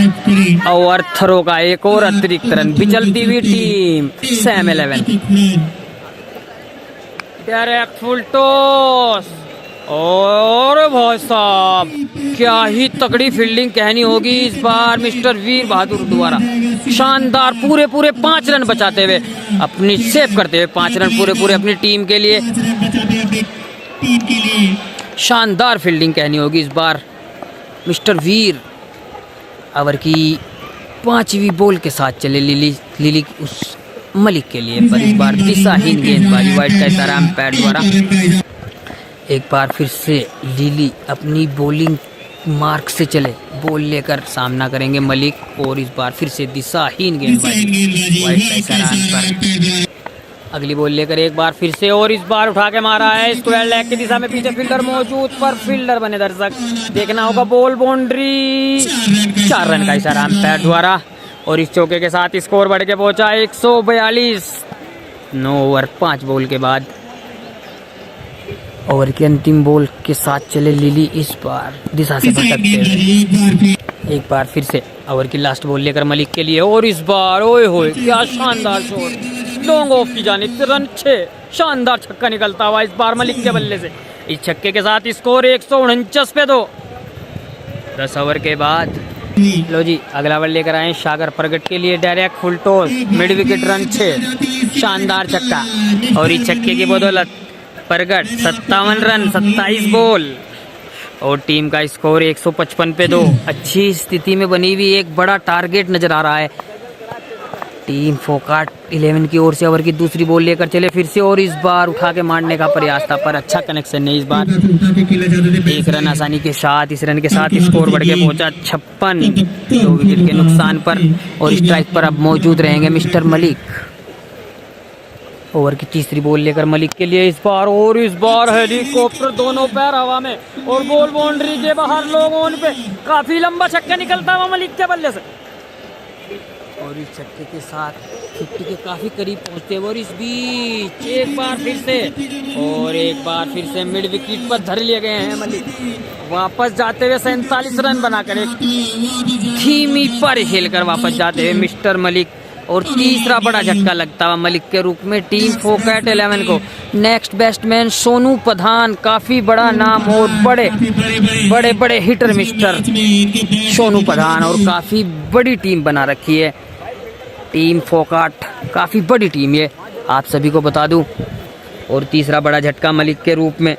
Speaker 1: ओवर थ्रो का एक और अतिरिक्त रन। बिचलती हुई team Sam 11 direct full toss, और भाई साहब क्या ही तगड़ी फील्डिंग कहनी होगी इस बार मिस्टर वीर बहादुर द्वारा। शानदार पूरे 5 रन बचाते हुए, अपनी सेव करते हुए 5 रन पूरे अपनी टीम के लिए। शानदार फील्डिंग कहनी होगी इस बार मिस्टर वीर। ओवर की 5वीं बॉल के साथ चले लिली उस मलिक के लिए, पर इस बार दिशाहीन गेंदबाजी, वाइड का इशारा अंपायर द्वारा। एक बार फिर से लिली अपनी बॉलिंग मार्क से चले, बॉल लेकर सामना करेंगे मलिक, और इस बार फिर से दिशाहीन गेंदबाजी, वाइड का इशारा अंपायर। अगली बॉल लेकर एक बार फिर से, और इस बार उठा के मारा है स्क्वायर लेग की दिशा में। पीछे फील्डर मौजूद, पर फील्डर बने दर्शक, देखना होगा बॉल बाउंड्री। 4 रन का इशारा अंपायर द्वारा, और इस चौके के साथ स्कोर बढ़ के पहुंचा 142। 9 ओवर 5 बॉल के बाद ओवर की अंतिम बॉल के साथ चले लिली, इस बार दिशा से भटकते एक बार फिर से ओवर की लास्ट बॉल लेकर मलिक के लिए, और इस बार ओए होए क्या शानदार शॉट, लॉन्ग ऑफ की जानिब से रन 6। शानदार छक्का निकलता हुआ इस बार मलिक के बल्ले से। इस छक्के के साथ स्कोर 149 पे 2 10 ओवर के बाद। लो जी, अगला ओवर लेकर आए सागर प्रगट के लिए, direct full toss, mid wicket, run 6। शानदार छक्का, और इस छक्के की बदौलत प्रगट 57 रन 27 बॉल, और टीम का स्कोर 155 पे 2। अच्छी स्थिति में बनी हुई एक बड़ा टारगेट नजर आ रहा है टीम फोकाट 11 की ओर से। ओवर की दूसरी बॉल लेकर चले फिर से, और इस बार उठा के मारने का प्रयास था, पर अच्छा कनेक्शन नहीं इस बार। 1 रन आसानी के साथ, इस रन के साथ स्कोर बढ़ के पहुंचा 56। 2 विकेट के नुकसान पर, और स्ट्राइक पर अब मौजूद रहेंगे मिस्टर मलिक। ओवर की तीसरी बॉल लेकर मलिक के लिए इस बार, और इस बार हेलीकॉप्टर, दोनों पैर हवा में, और बॉल बाउंड्री के बाहर, लोग ऑन पे, काफी लंबा छक्का निकलता हुआ मलिक के बल्ले से, और इस छक्के के साथ 50 के काफी करीब पहुंचते, और इस बीच एक बार फिर से, और एक बार फिर से मिड विकेट पर धर लिए गए हैं मलिक। वापस जाते हुए 47 रन बनाकर एक धीमी पर खेलकर वापस जाते हुए मिस्टर मलिक और तीसरा बड़ा झटका लगता हुआ मलिक के रूप में टीम फोकट 11 को। नेक्स्ट बैट्समैन सोनू पठान, काफी बड़ा नाम और बड़े बड़े हिटर मिस्टर सोनू पठान, और काफी बड़ी टीम बना रखी है टीम फोकट, काफी बड़ी टीम ये आप सभी को बता दूं। और तीसरा बड़ा झटका मलिक के रूप में।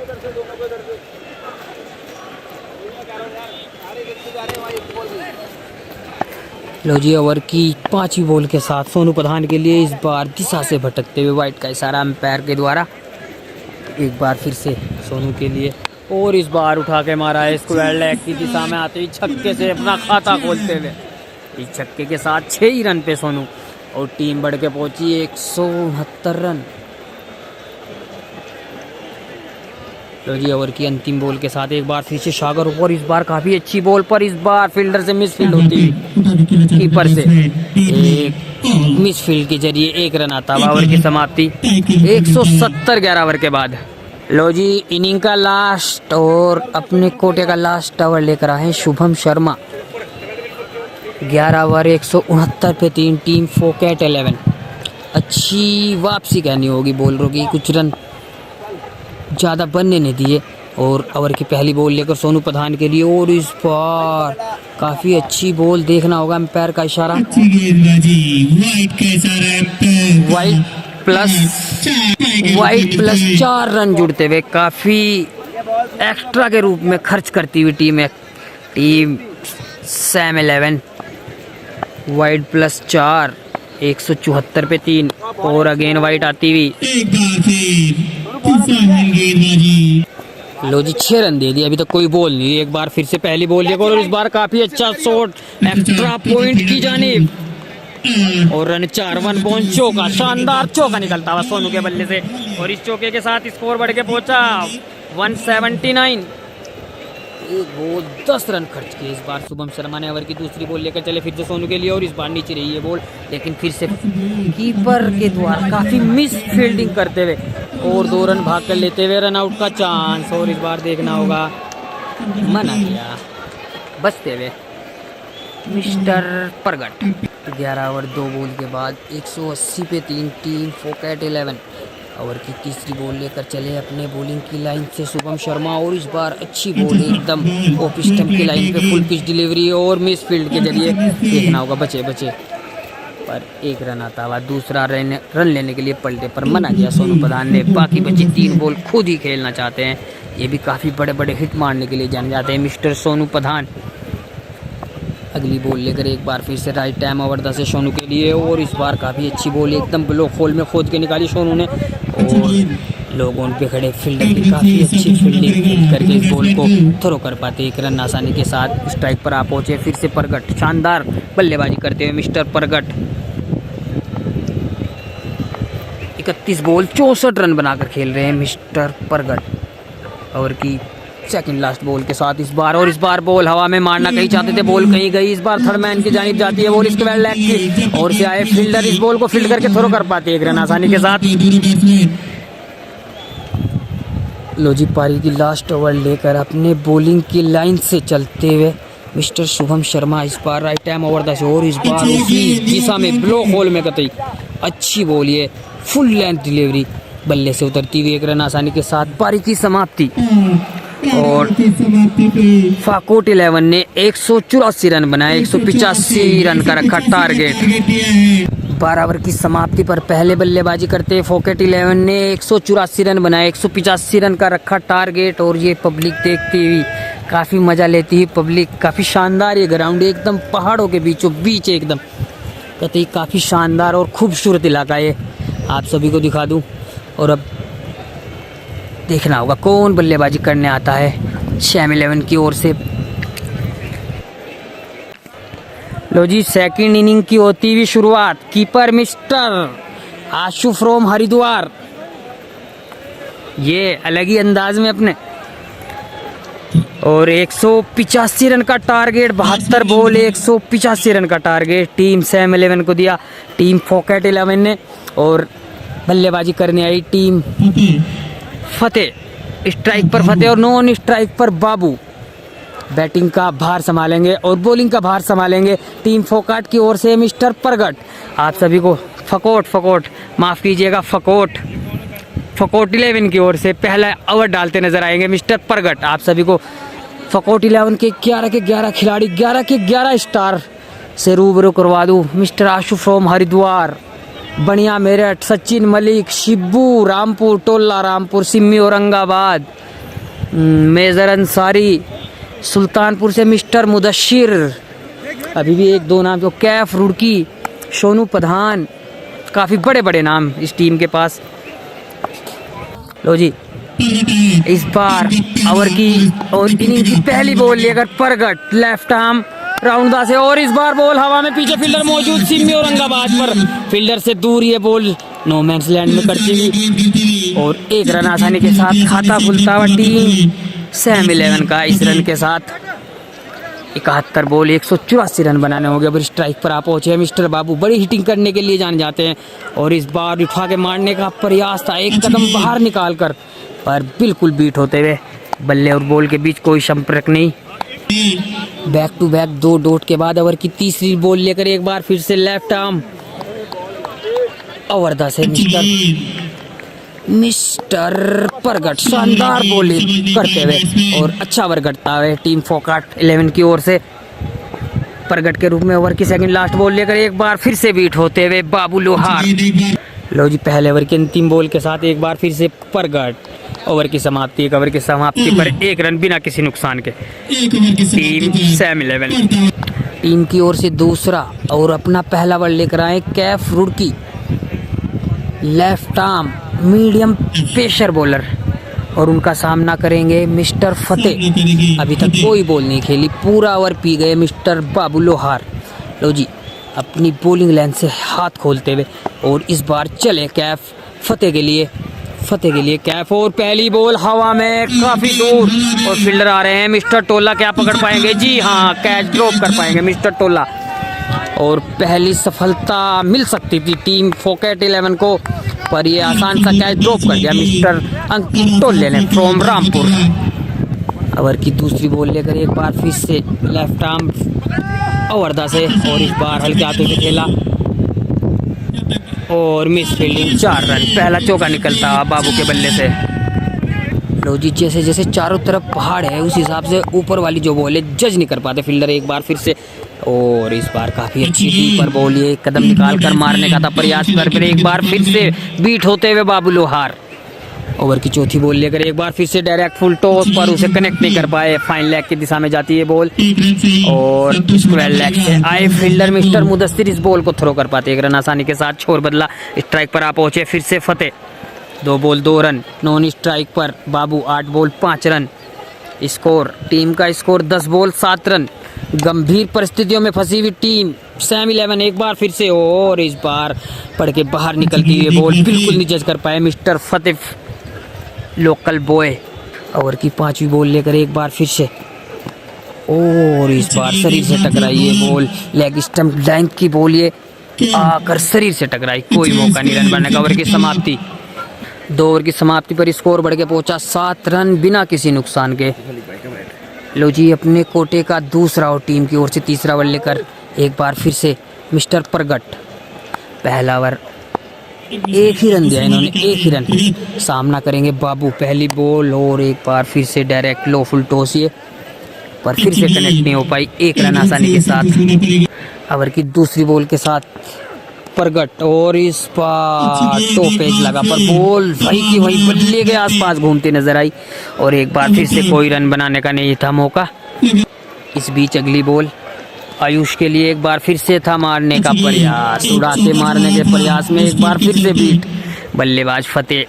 Speaker 1: लो जी, ओवर की 5वीं बॉल के साथ सोनू पठान के लिए इस बार दिशा से भटकते हुए वाइट का इशारा अंपायर के द्वारा। एक बार फिर से सोनू के लिए, और इस बार उठा के मारा है स्क्वायर लेग की दिशा में आते ही छक्के से अपना खाता खोलते हुए। इस छक्के के साथ 6 ही रन पे सोनू, और टीम बढ़ के पहुंची 169 रन। लो जी, ओवर की अंतिम बॉल के साथ एक बार फिर से सागर, और इस बार काफी अच्छी बॉल पर इस बार फील्डर से मिसफील्ड होती है, कीपर से एक मिसफील्ड के जरिए 1 रन आता है। ओवर की समाप्ति 170 11 ओवर के बाद। लो जी, इनिंग का लास्ट और अपने कोटे का लास्ट ओवर लेकर आए शुभम शर्मा। 11 ओवर 169 पे 3, टीम फोकट 11। अच्छी वापसी कहनी होगी बॉलरों की, कुछ रन ज़्यादा बनने नहीं दिए। और ओवर की पहली बॉल लेकर सोनू पठान के लिए, और इस बार काफ़ी अच्छी बॉल, देखना होगा अंपायर का इशारा। वाइट प्लस 4 रन जुड़ते हुए काफ़ी एक्स्ट्रा के रूप में खर्च करती हुई टीम सैम 11। वाइट प्लस 4 174 पे 3, और अगेन वाइट आती हुई। लो जी, 6 रन दे दिए, अभी तक कोई बॉल नहीं। एक बार फिर से पहली बॉल लेकर, और इस बार काफी अच्छा शॉट एक्स्ट्रा पॉइंट की जानिब, और रन 4, 1 बॉल चौका, शानदार चौका निकलता हुआ सोनू के बल्ले से। और इस चौके के साथ स्कोर बढ़ के पहुंचा 179। एक बॉल 10 रन खर्च किए इस बार शुभम शर्मा ने। ओवर की दूसरी बॉल लेकर चले फिर से सोनू के लिए, और इस बार नीचे रही है बॉल, लेकिन फिर से कीपर के द्वारा काफी मिस फील्डिंग करते हुए और 2 रन भाग कर लेते हुए रन आउट का चांस। और इस बार देखना होगा, मना किया बचते हुए मिस्टर परगट। 11 ओवर 2 बॉल के बाद 180 पे 3, टीम फोकट 11। ओवर की तीसरी बॉल लेकर चले अपने बॉलिंग की लाइन से शुभम शर्मा, और इस बार अच्छी बॉल एकदम ऑफ स्टंप की लाइन पे फुल पिच डिलीवरी, और मिस फील्ड के जरिए देखना होगा बचे पर 1 रन आता हुआ। दूसरा रन लेने के लिए पलटे पर मना किया सोनू पठान ने। बाकी बची 3 बॉल खुद ही खेलना चाहते हैं, ये भी काफ़ी बड़े हिट मारने के लिए जाने जाते हैं मिस्टर सोनू पठान। अगली बॉल लेकर एक बार फिर से राइट टाइम ओवर 10 है सोनू के लिए, और इस बार काफ़ी अच्छी बॉल एकदम ब्लॉक होल में खोद के निकाली सोनू ने, और लोगों पे खड़े फील्डर भी काफ़ी अच्छी फील्डिंग करके इस बॉल को थ्रो कर पाते। 1 रन आसानी के साथ स्ट्राइक पर आ पहुंचे फिर से परगट, शानदार बल्लेबाजी करते हुए मिस्टर परगट। 31 बॉल 64 रन बनाकर खेल रहे हैं मिस्टर परगट। ओवर की सेकंड लास्ट बॉल के साथ इस बार, और इस बार बॉल हवा में मारना कहीं चाहते थे, बॉल कहीं गई। इस बार थर्ड मैन की जानिब जाती है बॉल, स्क्वायर लेग की, और से आए फील्डर इस बॉल को फील्ड करके थ्रो कर पाते 1 रन आसानी के साथ। लो जी, पारी की लास्ट ओवर लेकर अपने बॉलिंग की लाइन से चलते हुए मिस्टर शुभम शर्मा। इस बार राइट टाइम ओवर 10, और इस बार उसी दिशा में ब्लॉक होल में कतई अच्छी बॉल, ये फुल लेंथ डिलीवरी बल्ले से उतरती हुई 1 रन आसानी के साथ। पारी की समाप्ति, और फाकोट 11 ने 184 रन बनाए, 185 रन का रखा टारगेट। 12 ओवर की समाप्ति पर पहले बल्लेबाजी करते फोकेट 11 ने 184 रन बनाए, 185 रन का रखा टारगेट। और ये पब्लिक देखती हुई काफ़ी मज़ा लेती है पब्लिक, काफ़ी शानदार ये ग्राउंड एकदम पहाड़ों के बीचों बीच एकदम कहते ही काफ़ी शानदार और खूबसूरत इलाका ये आप सभी को दिखा दूं। और अब देखना होगा कौन बल्लेबाजी करने आता है सैम 11 की ओर से। लो जी, सेकंड इनिंग की होती हुई शुरुआत। Keeper mister Ashu from Haridwar, ये अलग ही अंदाज में अपने, और 185 रन का टारगेट, 72 बॉल 185 रन का टारगेट टीम सैम 11 को दिया टीम फोकेट 11 ने। और बल्लेबाजी करने आई टीम फतेह, स्ट्राइक पर फतेह और नॉन स्ट्राइक पर बाबू। बैटिंग का भार संभालेंगे और बॉलिंग का भार संभालेंगे टीम फोकाट की ओर से मिस्टर परगट। आप सभी को फकोट माफ़ कीजिएगा, फकोट 11 की ओर से पहला ओवर डालते नजर आएंगे मिस्टर परगट। आप सभी को फकोट 11 के 11 खिलाड़ी 11 स्टार से रूबरू करवा दूँ। मिस्टर आशु फ्रॉम हरिद्वार, बढ़िया मेरठ, सचिन मलिक, शिब्बू रामपुर, टोला रामपुर, सिम्मी औरंगाबाद, मेजर अंसारी सुल्तानपुर से मिस्टर मुदस्सिर, अभी भी 1-2 नाम जो कैफ रुड़की, सोनू प्रधान, काफ़ी बड़े बड़े नाम इस टीम के पास। लो जी, इस बार ओवर की और इनिंग की पहली बॉल लेकर परगट लेफ्ट आर्म राउंडा से, और इस बार बॉल हवा में, पीछे फील्डर मौजूद, सिम्मी औरंगाबाद पर फील्डर से दूर ये बॉल नो मैंस लैंड में करती हुई और 1 रन आसानी के साथ खाता खुलता हुआ टीम सैम 11 का इस रन के साथ 71 बॉल 184 रन बनाने होंगे। अब स्ट्राइक पर आप पहुंचे हैं मिस्टर बाबू, बड़ी हिटिंग करने के लिए जाने जाते हैं और इस बार उठा के मारने का प्रयास था, एक कदम बाहर निकाल कर, पर बिल्कुल बीट होते हुए बल्ले और बॉल के बीच कोई संपर्क नहीं। बैक टू बैक 2 डॉट के बाद ओवर की तीसरी बॉल लेकर एक बार फिर से लेफ्ट आर्म ओवर से मिस्टर परगट शानदार बॉलिंग करते हुए और अच्छा ओवर करता हुए टीम फोकाट 11 की ओर से परगट के रूप में ओवर की सेकंड लास्ट बॉल लेकर एक बार फिर से बीट होते हुए बाबू लोहार। लो जी, पहले ओवर की अंतिम बॉल के साथ एक बार फिर से परगट ओवर की समाप्ति, एक ओवर की समाप्ति पर 1 रन बिना किसी नुकसान के टीम सैम 11 टीम की ओर से दूसरा और अपना पहला ओवर लेकर आए Kaif Roorkee, left arm medium pacer bowler, और उनका सामना करेंगे मिस्टर फतेह। अभी तक कोई बॉल नहीं खेली, पूरा ओवर पी गए मिस्टर बाबू लोहार। लो जी, अपनी बॉलिंग लाइन से हाथ खोलते हुए और इस बार चले कैफ फतेह के लिए कैफ, और पहली बॉल हवा में काफ़ी दूर और फील्डर आ रहे हैं मिस्टर टोला, क्या पकड़ पाएंगे? जी हाँ, कैच ड्रॉप कर पाएंगे मिस्टर टोला और पहली सफलता मिल सकती थी टीम फोकेट 11 को, पर ये आसान सा कैच ड्रॉप कर दिया मिस्टर अंकित टोले ने फ्रॉम रामपुर। ओवर की दूसरी बॉल लेकर एक बार फिर से लेफ्ट आर्म ओवर से, और इस बार हल्के हाथों से खेला और मिस फील्डिंग, 4 रन, पहला चौका निकलता बाबू के बल्ले से। लो जी, जैसे जैसे चारों तरफ पहाड़ है उस हिसाब से ऊपर वाली जो बॉल है जज नहीं कर पाते फील्डर एक बार फिर से, और इस बार काफ़ी अच्छी ऊपर बॉल, ये कदम निकाल कर मारने का था प्रयास, कर एक बार फिर से बीट होते हुए बाबू लोहार। ओवर की चौथी बॉल लेकर एक बार फिर से डायरेक्ट फुल टॉस पर उसे कनेक्ट नहीं कर पाए, फाइन लेग की दिशा में जाती है बॉल और स्क्वायर लेग से आए फील्डर मिस्टर मुदस्सिर इस बॉल को थ्रो कर पाते, 1 रन आसानी के साथ छोर बदला। स्ट्राइक पर आ पहुंचे फिर से फतेह, 2 बॉल 2 रन, नॉन स्ट्राइक पर बाबू 8 बॉल 5 रन। स्कोर टीम का स्कोर 10 बॉल 7 रन। गंभीर परिस्थितियों में फंसी हुई टीम सैम 11 एक बार फिर से, और इस बार पड़ के बाहर निकलती हुई बॉल बिल्कुल नहीं जज कर पाए मिस्टर फतेह लोकल बॉय। ओवर की 5वीं बॉल लेकर एक बार फिर से, और इस बार शरीर से टकराई ये बॉल, लेग स्टंप लेंथ की बॉल ये आकर शरीर से टकराई, कोई मौका नहीं रन बनाने का। ओवर की समाप्ति, 2 ओवर की समाप्ति पर स्कोर बढ़ के पहुंचा 7 रन बिना किसी नुकसान के। लो जी, अपने कोटे का दूसरा और टीम की ओर से तीसरा ओवर लेकर एक बार फिर से मिस्टर परगट, पहला ओवर 1 ही रन दिया इन्होंने, 1 ही रन। सामना करेंगे बाबू, पहली बॉल और एक बार फिर से डायरेक्ट लो फुल टॉस ये, पर फिर से कनेक्ट नहीं हो पाई, 1 रन आसानी के साथ। ओवर की दूसरी बॉल के साथ परगट, और इस बार टॉपेज लगा पर बॉल वही की वही बल्ले के आसपास घूमती नजर आई, और एक बार फिर से कोई रन बनाने का नहीं था मौका। इस बीच अगली बॉल आयुष के लिए एक बार फिर से था मारने का प्रयास, उड़ाते मारने के प्रयास में एक बार फिर से बीट, बल्लेबाज फतेह,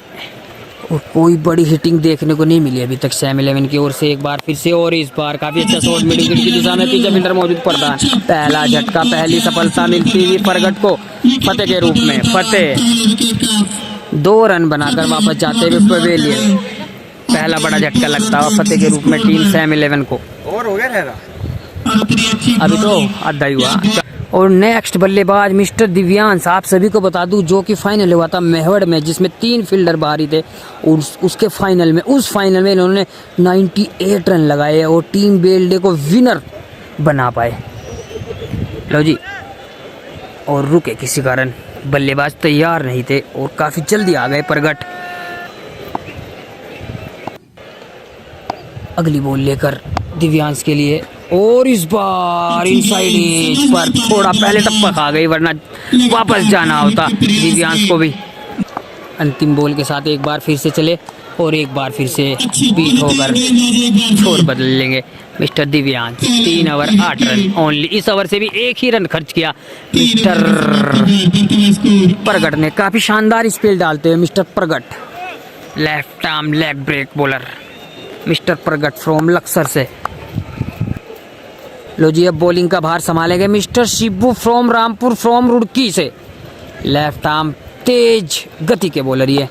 Speaker 1: और कोई बड़ी हिटिंग देखने को नहीं मिली अभी तक सैम 11 की ओर से एक बार फिर से, और इस बार काफी अच्छा शॉट मिडिल विकेट की दिशा में, पीछे फील्डर मौजूद प्रधान, पहला झटका, पहली सफलता मिलती हुई परगट को फतेह के रूप में। फतेह 2 रन बनाकर वापस जाते हुए पवेलियन, पहला बड़ा झटका लगता हुआ फतेह के रूप में टीम सैम 11 को।
Speaker 4: और हो गया रहेगा
Speaker 1: अभी तो आधा ही हुआ। और नेक्स्ट बल्लेबाज मिस्टर दिव्यांश, आप सभी को बता दूं जो कि फाइनल हुआ था मेहवड़ में, जिसमें 3 फील्डर बाहरी थे। और उसके फाइनल में इन्होंने 98 रन लगाए और टीम बेल्डे को विनर बना पाए। लो जी, और रुके किसी कारण, बल्लेबाज तैयार नहीं थे और काफ़ी जल्दी आ गए प्रगट। अगली बॉल लेकर दिव्यांश के लिए, और इस बार इनसाइड एज पर थोड़ा पहले टप्पा खा गई, वरना वापस जाना होता दिव्यांश को भी। अंतिम बॉल के साथ एक बार फिर से चले और एक बार फिर से बीट होकर छोर बदल लेंगे mister Divyansh. 3 over 8 run only. इस ओवर से भी 1 ही रन खर्च किया मिस्टर प्रगट ने। काफ़ी शानदार स्पेल डालते हुए mister Pragat, left arm leg break bowler mister Pragat from Laksar से। लो जी, अब बॉलिंग का भार संभालेंगे mister Shibu from Rampur from Roorkee से। लेफ्ट आर्म तेज गति के बॉलर ये,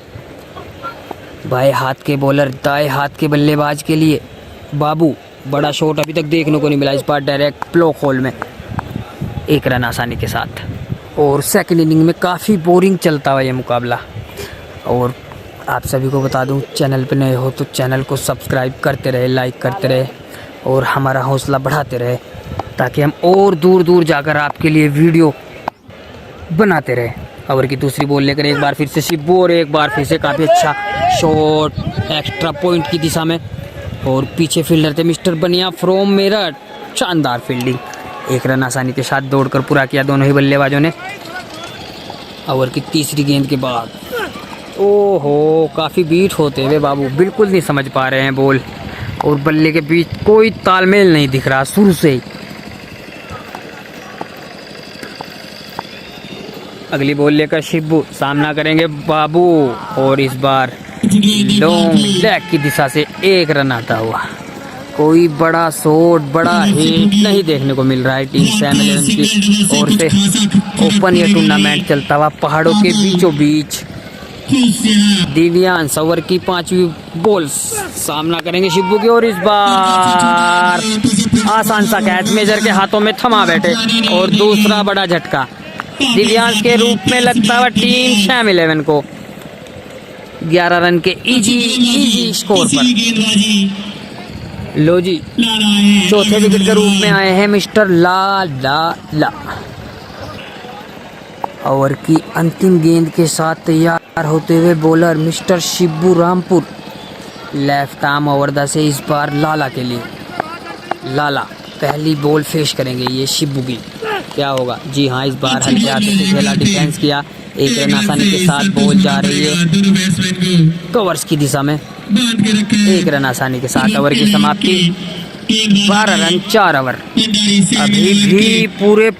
Speaker 1: बाएं हाथ के बॉलर दाएं हाथ के बल्लेबाज के लिए बाबू। बड़ा शॉट अभी तक देखने को नहीं मिला, इस बार डायरेक्ट ब्लॉक होल में 1 रन आसानी के साथ। और सेकंड इनिंग में काफ़ी बोरिंग चलता हुआ ये मुकाबला। और आप सभी को बता दूं, चैनल पे नए हो तो चैनल को सब्सक्राइब करते रहे, लाइक करते रहे और हमारा हौसला बढ़ाते रहे, ताकि हम और दूर दूर जाकर आपके लिए वीडियो बनाते रहे। ओवर की दूसरी बॉल लेकर एक बार फिर से शिबू, और एक बार फिर से काफ़ी अच्छा शॉट एक्स्ट्रा पॉइंट की दिशा में। और पीछे फील्डर थे मिस्टर बनिया फ्रॉम मेरठ, शानदार फील्डिंग। 1 रन आसानी के साथ दौड़कर पूरा किया दोनों ही बल्लेबाजों ने। ओवर की तीसरी गेंद के बाद ओहो, काफ़ी बीट होते हुए बाबू बिल्कुल नहीं समझ पा रहे हैं बॉल और बल्ले के बीच कोई तालमेल नहीं दिख रहा शुरू से ही। अगली बॉल लेकर शिबू, सामना करेंगे बाबू, और इस बार लॉन्ग लेग की दिशा से 1 रन आता हुआ। कोई बड़ा शॉट, बड़ा हिट नहीं देखने को मिल रहा है टीम सैम 11 की ओर से। ओपन ये टूर्नामेंट चलता हुआ पहाड़ों के बीचों बीच। दिव्यांश ओवर की 5वीं बॉल, सामना करेंगे शिबू की, और इस बार आसान सा कैच मेजर के हाथों में थमा बैठे। और दूसरा बड़ा झटका दिव्यांश के रूप में लगता हुआ टीम सैम 11 को 11 रन के इजी स्कोर पर। लो जी, चौथे विकेट के रूप में आए हैं मिस्टर ला। ओवर की अंतिम गेंद के साथ तैयार होते हुए bowler mister Shibu Rampur, left arm over से इस बार लाला के लिए। लाला पहली बॉल फेस करेंगे ये शिबू की, क्या होगा? जी हाँ, इस बार हल्के हाथों से खेला, डिफेंस किया, 1 रन आसानी के साथ बॉल जा रही है कवर्स की दिशा में। 1 रन आसानी के साथ ओवर की समाप्ति। 12 रन 4 ओवर। अभी भी पूरे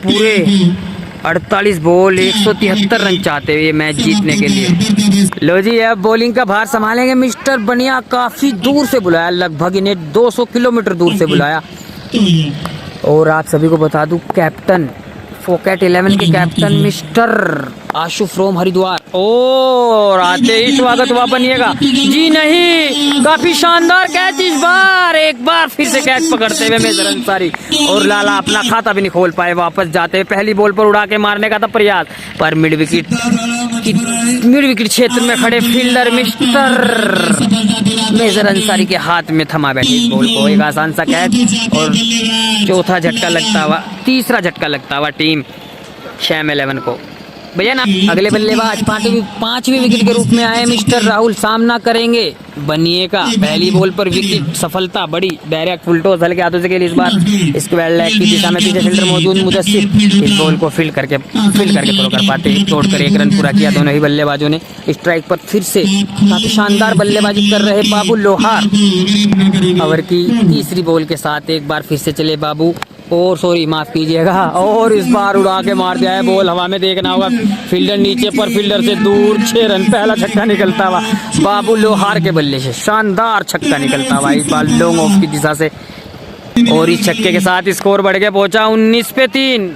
Speaker 1: 48 बॉल 173 रन चाहते हुए मैच जीतने के लिए। लो जी, अब बॉलिंग का भार संभालेंगे मिस्टर बनिया। काफी दूर से बुलाया, लगभग इन्हें 200 किलोमीटर दूर से बुलाया। और आप सभी को बता दूं, कैप्टन फोकेट 11 के captain mister Ashu from Haridwar. और आते ही स्वागत हुआ बनिएगा। जी नहीं, काफी शानदार कैच इस बार। एक बार फिर से कैच पकड़ते हुए मेजर अंसारी, और लाला अपना खाता भी नहीं खोल पाए वापस जाते हुए। पहली बॉल पर उड़ा के मारने का था प्रयास, पर मिड विकेट क्षेत्र में खड़े फील्डर मिस्टर मेजर अंसारी के हाथ में थमा बैठे इस बॉल को। एक आसान सा कैच और तीसरा झटका लगता हुआ टीम सैम 11 को। भैया ना, अगले बल्लेबाज 5वीं विकेट के रूप में आए मिस्टर राहुल, सामना करेंगे बनिए का। पहली बॉल पर विकेट सफलता बड़ी, डायरेक्ट फुल टॉस हल्के हाथों से खेली इस बार। स्क्वायर लेग की दिशा में पीछे फील्डर मौजूद मुदस्सिर इस बॉल को फील्ड करके थ्रो कर पाते, तोड़कर 1 रन पूरा किया दोनों ही बल्लेबाजों ने। स्ट्राइक पर फिर से काफी शानदार बल्लेबाजी कर रहे बाबू लोहार। ओवर की तीसरी बॉल के साथ एक बार फिर से चले बाबू, और सॉरी माफ कीजिएगा, और इस बार उड़ा के मार दिया है बॉल हवा में। देखना होगा फील्डर नीचे पर, फील्डर से दूर 6 रन। पहला छक्का निकलता हुआ बाबू लोहार के बल्ले से, शानदार छक्का निकलता हुआ इस बार लॉन्ग ऑफ की दिशा से। और इस छक्के के साथ स्कोर बढ़ के पहुंचा 19 पे 3।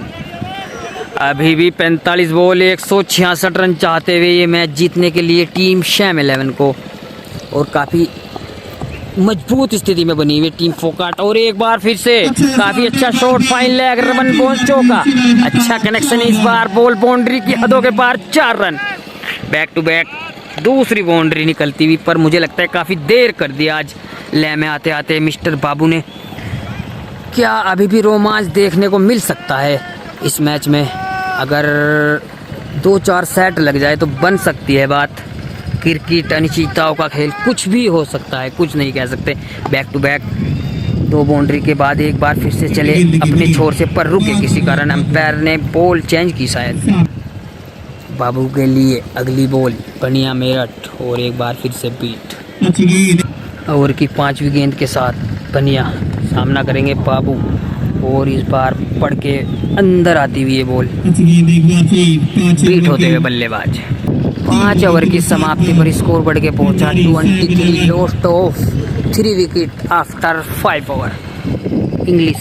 Speaker 1: अभी भी 45 बॉल 166 रन चाहते हुए ये मैच जीतने के लिए टीम सैम 11 को। और काफ़ी मजबूत स्थिति में बनी हुई टीम फोकाट। और एक बार फिर से काफी अच्छा शॉट, फाइन लेग, रमन बोंचो का अच्छा कनेक्शन, इस बार बॉल बाउंड्री की हदों के पार, 4 रन। बैक टू बैक दूसरी बाउंड्री निकलती हुई, पर मुझे लगता है काफी देर कर दिया आज लय में आते आते मिस्टर बाबू ने। क्या अभी भी रोमांच देखने को मिल सकता है इस मैच में? अगर 2-4 सेट लग जाए तो बन सकती है बात। क्रिकेट अनिश्चितताओं का खेल, कुछ भी हो सकता है, कुछ नहीं कह सकते। बैक टू बैक 2 बाउंड्री के बाद एक बार फिर से चले अपने छोर से, पर रुके किसी कारण, अंपायर ने बॉल चेंज की शायद। बाबू के लिए अगली बॉल, बनिया मेरठ, और एक बार फिर से बीट। ओवर की 5वीं गेंद के साथ बनिया सामना करेंगे बाबू, और इस बार पड़ के अंदर आती हुई ये बॉल, बीट होते हुए बल्लेबाज। 5 ओवर की समाप्ति पर स्कोर बढ़ के पहुंचा 23, lost of 3 wicket after 5 over. English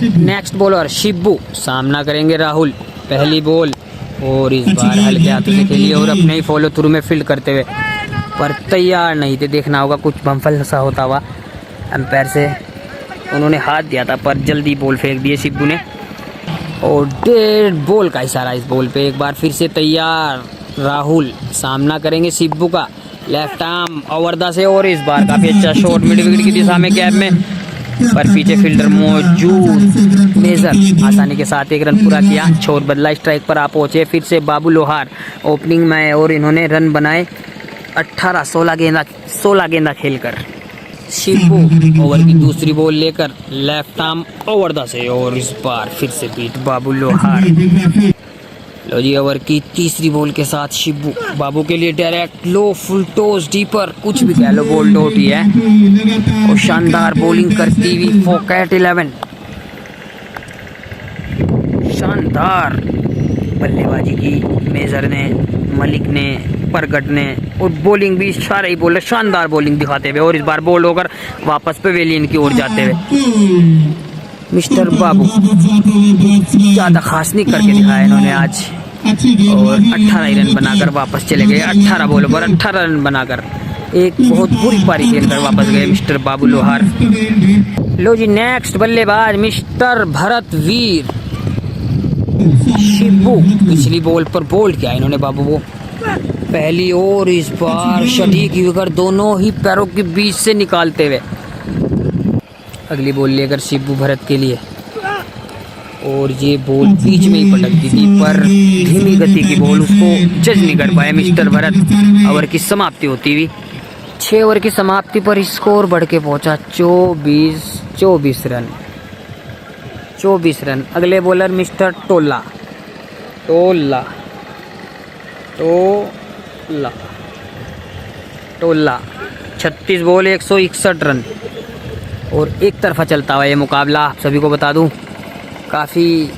Speaker 1: next bowler Shibbu सामना करेंगे राहुल। पहली बॉल, और इस बार हल्के हाथों से खेली और अपने ही फॉलो थ्रू में फील्ड करते हुए, पर तैयार नहीं थे। देखना होगा कुछ बम्फल सा होता हुआ अंपायर से, उन्होंने हाथ दिया था पर जल्दी बॉल फेंक दिए शिब्बू ने, और डेड बॉल का इशारा इस बॉल पे। एक बार फिर से तैयार राहुल सामना करेंगे शिब्बू का, लेफ्ट आर्म ओवर से, और इस बार काफी अच्छा शॉट मिड विकेट की दिशा में गैप में, पर पीछे फील्डर मौजूद। मेजर आसानी के साथ 1 रन पूरा किया, छोर बदला, स्ट्राइक पर आ पहुंचे फिर से बाबू लोहार ओपनिंग में, और इन्होंने रन बनाए 16 गेंदा खेलकर। शिब्बू ओवर की दूसरी बॉल लेकर लेफ्ट आर्म ओवर से, और इस बार फिर से बीट बाबू लोहार। लो जी, ओवर की तीसरी बॉल के साथ शिब्बू बाबू के लिए डायरेक्ट लो, फुल टॉस, डीपर, कुछ भी कह लो, बॉल डॉट ही है। और शानदार बॉलिंग करती हुई फोकैट 11, शानदार बल्लेबाजी की मेजर ने, मलिक ने, परगट ने, और बॉलिंग भी सारे ही बोले शानदार बॉलिंग दिखाते हुए, और इस बार बॉल होकर वापस पवेलियन की ओर जाते हुए मिस्टर बाबू ज़्यादा खास नहीं करके दिखाया इन्होंने आज, और 18 ही रन बनाकर वापस चले गए। 18 बॉलों पर 18 रन बनाकर एक बहुत बुरी पारी खेलकर वापस गए मिस्टर बाबू लोहार। लो जी, नेक्स्ट बल्लेबाज मिस्टर भरत वीर। शिब्बू पिछली बॉल पर बोल्ड किया इन्होंने बाबू को पहली, और इस बार सटीक विकेट दोनों ही पैरों के बीच से निकालते हुए। अगली बॉल लेकर शिब्बू भरत के लिए, और ये बॉल बीच में ही पटकती थी, पर धीमी गति की बॉल, उसको जज नहीं कर पाए मिस्टर भरत। ओवर की समाप्ति होती हुई 6 ओवर की समाप्ति पर स्कोर बढ़ के पहुंचा 24 रन। 24 रन। अगले बॉलर मिस्टर टोला 36 बॉल 161 रन, और एक तरफा चलता हुआ ये मुकाबला। आप सभी को बता दूं, काफ़ी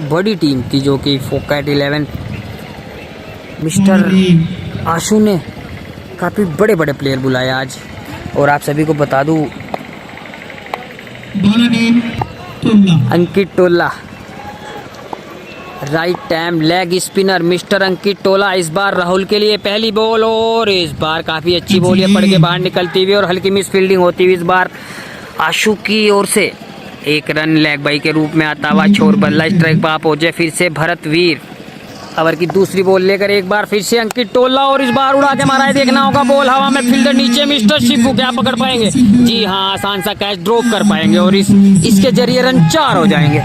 Speaker 1: बड़ी टीम थी जो कि फोकैट 11, मिस्टर आशू ने काफ़ी बड़े बड़े प्लेयर बुलाए आज। और आप सभी को बता दूं, Ankit Tola right time leg spinner mister Ankit Tola. इस बार राहुल के लिए पहली बॉल, और इस बार काफ़ी अच्छी बॉल ये पड़ के बाहर निकलती हुई और हल्की मिस फील्डिंग होती हुई इस बार आशु की ओर से 1 रन लेग बाई के रूप में आता हुआ छोर बल्ला, स्ट्राइक पर पहुंचे फिर से भरत वीर। ओवर की दूसरी बॉल लेकर एक बार फिर से अंकित टोला, और इस बार उड़ा के मारा है, देखना होगा बॉल हवा में, फील्डर नीचे, मिस्टर शिब्बू क्या पकड़ पाएंगे? जी हाँ, आसान सा कैच ड्रॉप कर पाएंगे, और इसके जरिए रन 4 हो जाएंगे।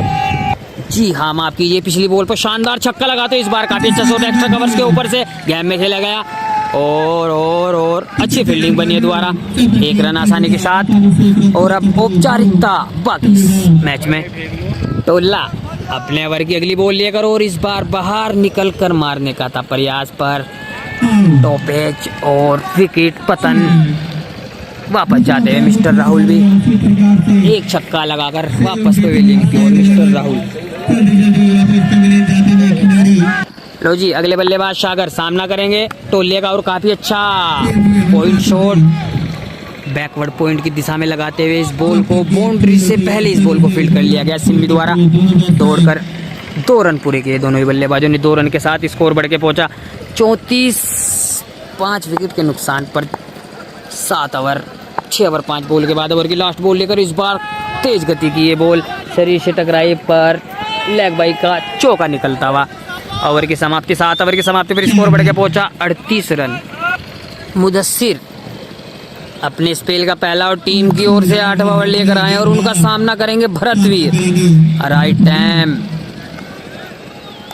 Speaker 1: जी हाँ, माफ कीजिए, पिछली बॉल पर शानदार छक्का लगाते इस बार काफी अच्छा शॉट एक्स्ट्रा कवर्स के ऊपर से गैप में खेला गया, और अच्छी फील्डिंग बनी है दोबारा, 1 रन आसानी के साथ। और अब औपचारिकता बाकी मैच में। टोला अपने ओवर की अगली बॉल लेकर, और इस बार बाहर निकलकर मारने का था प्रयास, पर टॉप एज और विकेट पतन। वापस जाते हैं मिस्टर राहुल भी, एक छक्का लगाकर वापस पवेलियन की ओर मिस्टर राहुल। लो जी, अगले बल्लेबाज सागर सामना करेंगे टोले का, और काफी अच्छा पॉइंट शॉट बैकवर्ड पॉइंट की दिशा में लगाते हुए इस बॉल को बाउंड्री से पहले इस बॉल को फील्ड कर लिया गया सिम्मी द्वारा, दौड़कर 2 रन पूरे किए दोनों ही बल्लेबाजों ने। 2 रन के साथ स्कोर बढ़ के पहुंचा 34। 5 विकेट के नुकसान पर 7 ओवर 6 ओवर 5 बॉल के बाद ओवर की लास्ट बॉल लेकर इस बार तेज गति की ये बॉल शरीर से टकराई पर लेग बाई का चौका निकलता हुआ। ओवर की समाप्ति 7 ओवर की समाप्ति पर स्कोर बढ़ के पहुंचा 38 रन। मुदस्सिर अपने स्पेल का पहला और टीम की ओर से 8वां ओवर लेकर आए और उनका सामना करेंगे Bharatveer. Right time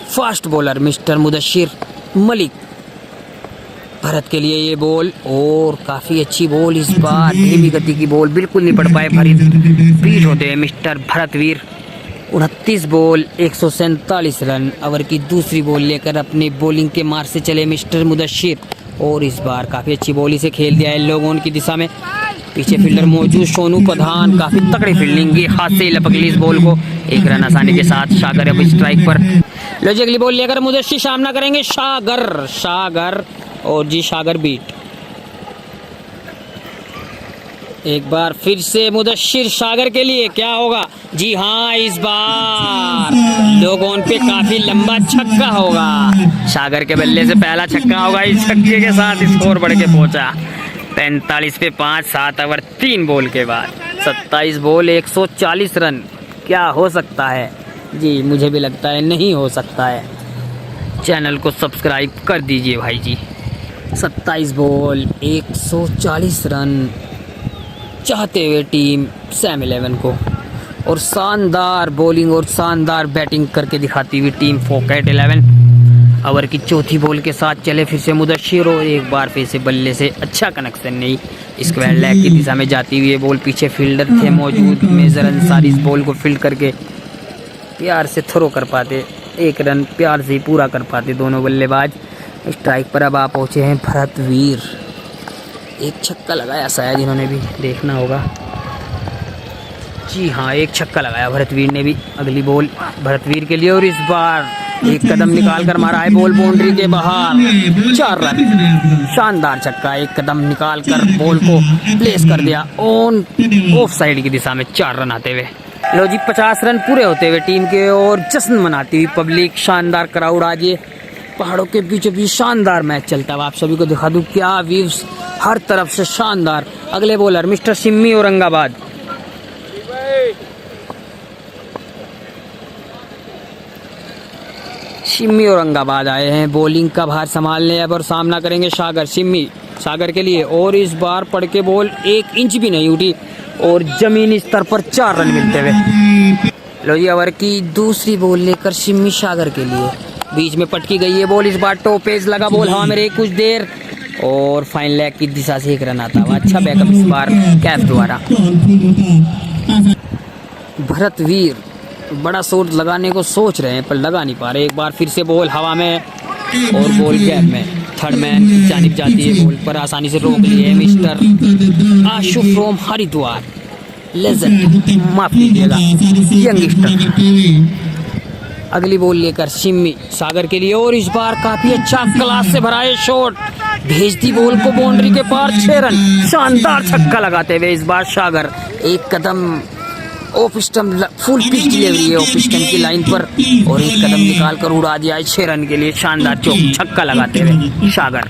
Speaker 1: fast bowler mister Mudassir Malik. Bharat के लिए ये बॉल और काफी अच्छी बॉल, इस बार धीमी गति की बॉल बिल्कुल नहीं पड़ पाए भरत, बीट होते हैं मिस्टर भरतवीर। 29 ball 147 run. ओवर की दूसरी बॉल लेकर अपनी बॉलिंग के मार से चले मिस्टर मुदस्सिर और इस बार काफी अच्छी बॉल इसे खेल दिया है लोगों की दिशा में। पीछे फील्डर मौजूद सोनू प्रधान काफी तगड़ी फील्डिंग की, हाथ से लपक ली इस बॉल को। 1 रन आसानी के साथ सागर अब स्ट्राइक पर। लो जी अगली बॉल लेकर मुदस्सिर सामना करेंगे सागर और जी सागर बीट। एक बार फिर से मुदस्सिर सागर के लिए क्या होगा? जी हाँ, इस बार लोगों पे काफी लंबा छक्का होगा। सागर के बल्ले से पहला छक्का होगा। इस छक्के के साथ स्कोर बढ़ के पहुंचा 45 पे 5 7 ओवर 3 बॉल के बाद 27 बॉल 140 रन। क्या हो सकता है? जी मुझे भी लगता है नहीं हो सकता है। चैनल को सब्सक्राइब कर दीजिए भाई जी। 27 बॉल 140 रन चाहते हुए टीम सैम 11 को, और शानदार बॉलिंग और शानदार बैटिंग करके दिखाती हुई टीम फोकट 11। ओवर की चौथी बॉल के साथ चले फिर से मुदस्सिर और एक बार फिर से बल्ले से अच्छा कनेक्शन नहीं, स्क्वायर लेग की दिशा में जाती हुई बॉल। पीछे फील्डर थे मौजूद, मेजर अंसारी इस बॉल को फील्ड करके प्यार से थ्रो कर पाते, 1 रन प्यार से ही पूरा कर पाते दोनों बल्लेबाज। स्ट्राइक पर अब आप पहुँचे हैं भरतवीर। एक छक्का लगाया शायद इन्होंने भी, देखना होगा। जी हाँ, एक छक्का लगाया भरतवीर ने भी। अगली बॉल भरतवीर के लिए और इस बार एक कदम निकाल कर मारा है बॉल बाउंड्री के बाहर। 4 रन, शानदार छक्का। एक कदम निकाल कर बॉल को प्लेस कर दिया ऑन ऑफ साइड की दिशा में 4 रन आते हुए। लो जी 50 रन पूरे होते हुए टीम के और जश्न मनाती हुई पब्लिक, शानदार क्राउड। आज ये पहाड़ों के बीचों बीच शानदार मैच चलता है। आप सभी को दिखा दूं क्या व्यूज, हर तरफ से शानदार। अगले बॉलर मिस्टर सिम्मी औरंगाबाद। सिम्मी औरंगाबाद आए हैं बॉलिंग का भार संभालने अब और सामना करेंगे सागर। सिम्मी सागर के लिए और इस बार पड़ के बॉल 1 इंच भी नहीं उठी और जमीनी स्तर पर 4 रन मिलते हुए। लो जी ओवर की दूसरी बॉल लेकर सिम्मी सागर के लिए, बीच में पटकी गई है बॉल। इस बार टॉपेज लगा बॉल हवा में रही कुछ देर और फाइन लेग की दिशा से 1 रन आता हुआ। अच्छा बैकअप इस बार कैफ द्वारा। भरतवीर बड़ा शॉट लगाने को सोच रहे हैं पर लगा नहीं पा रहे। एक बार फिर से बॉल हवा में और बॉल गैप में, थर्ड मैन की जानिब जाती है बॉल पर, आसानी से रोक लिए mister Ashu from Haridwar. Legend, माफ कीजिएगा, यंगस्टर। अगली बॉल लेकर सिम्मी सागर के लिए और इस बार काफी अच्छा क्लास से भरा है शॉट, भेज दी बॉल को बाउंड्री के पार। 6 रन, शानदार छक्का लगाते हुए इस बार सागर। एक कदम off stump, full pitch delivery है ऑफ स्टंप की लाइन पर और एक कदम निकाल कर उड़ा दिया है 6 रन के लिए। शानदार छक्का लगाते हुए सागर।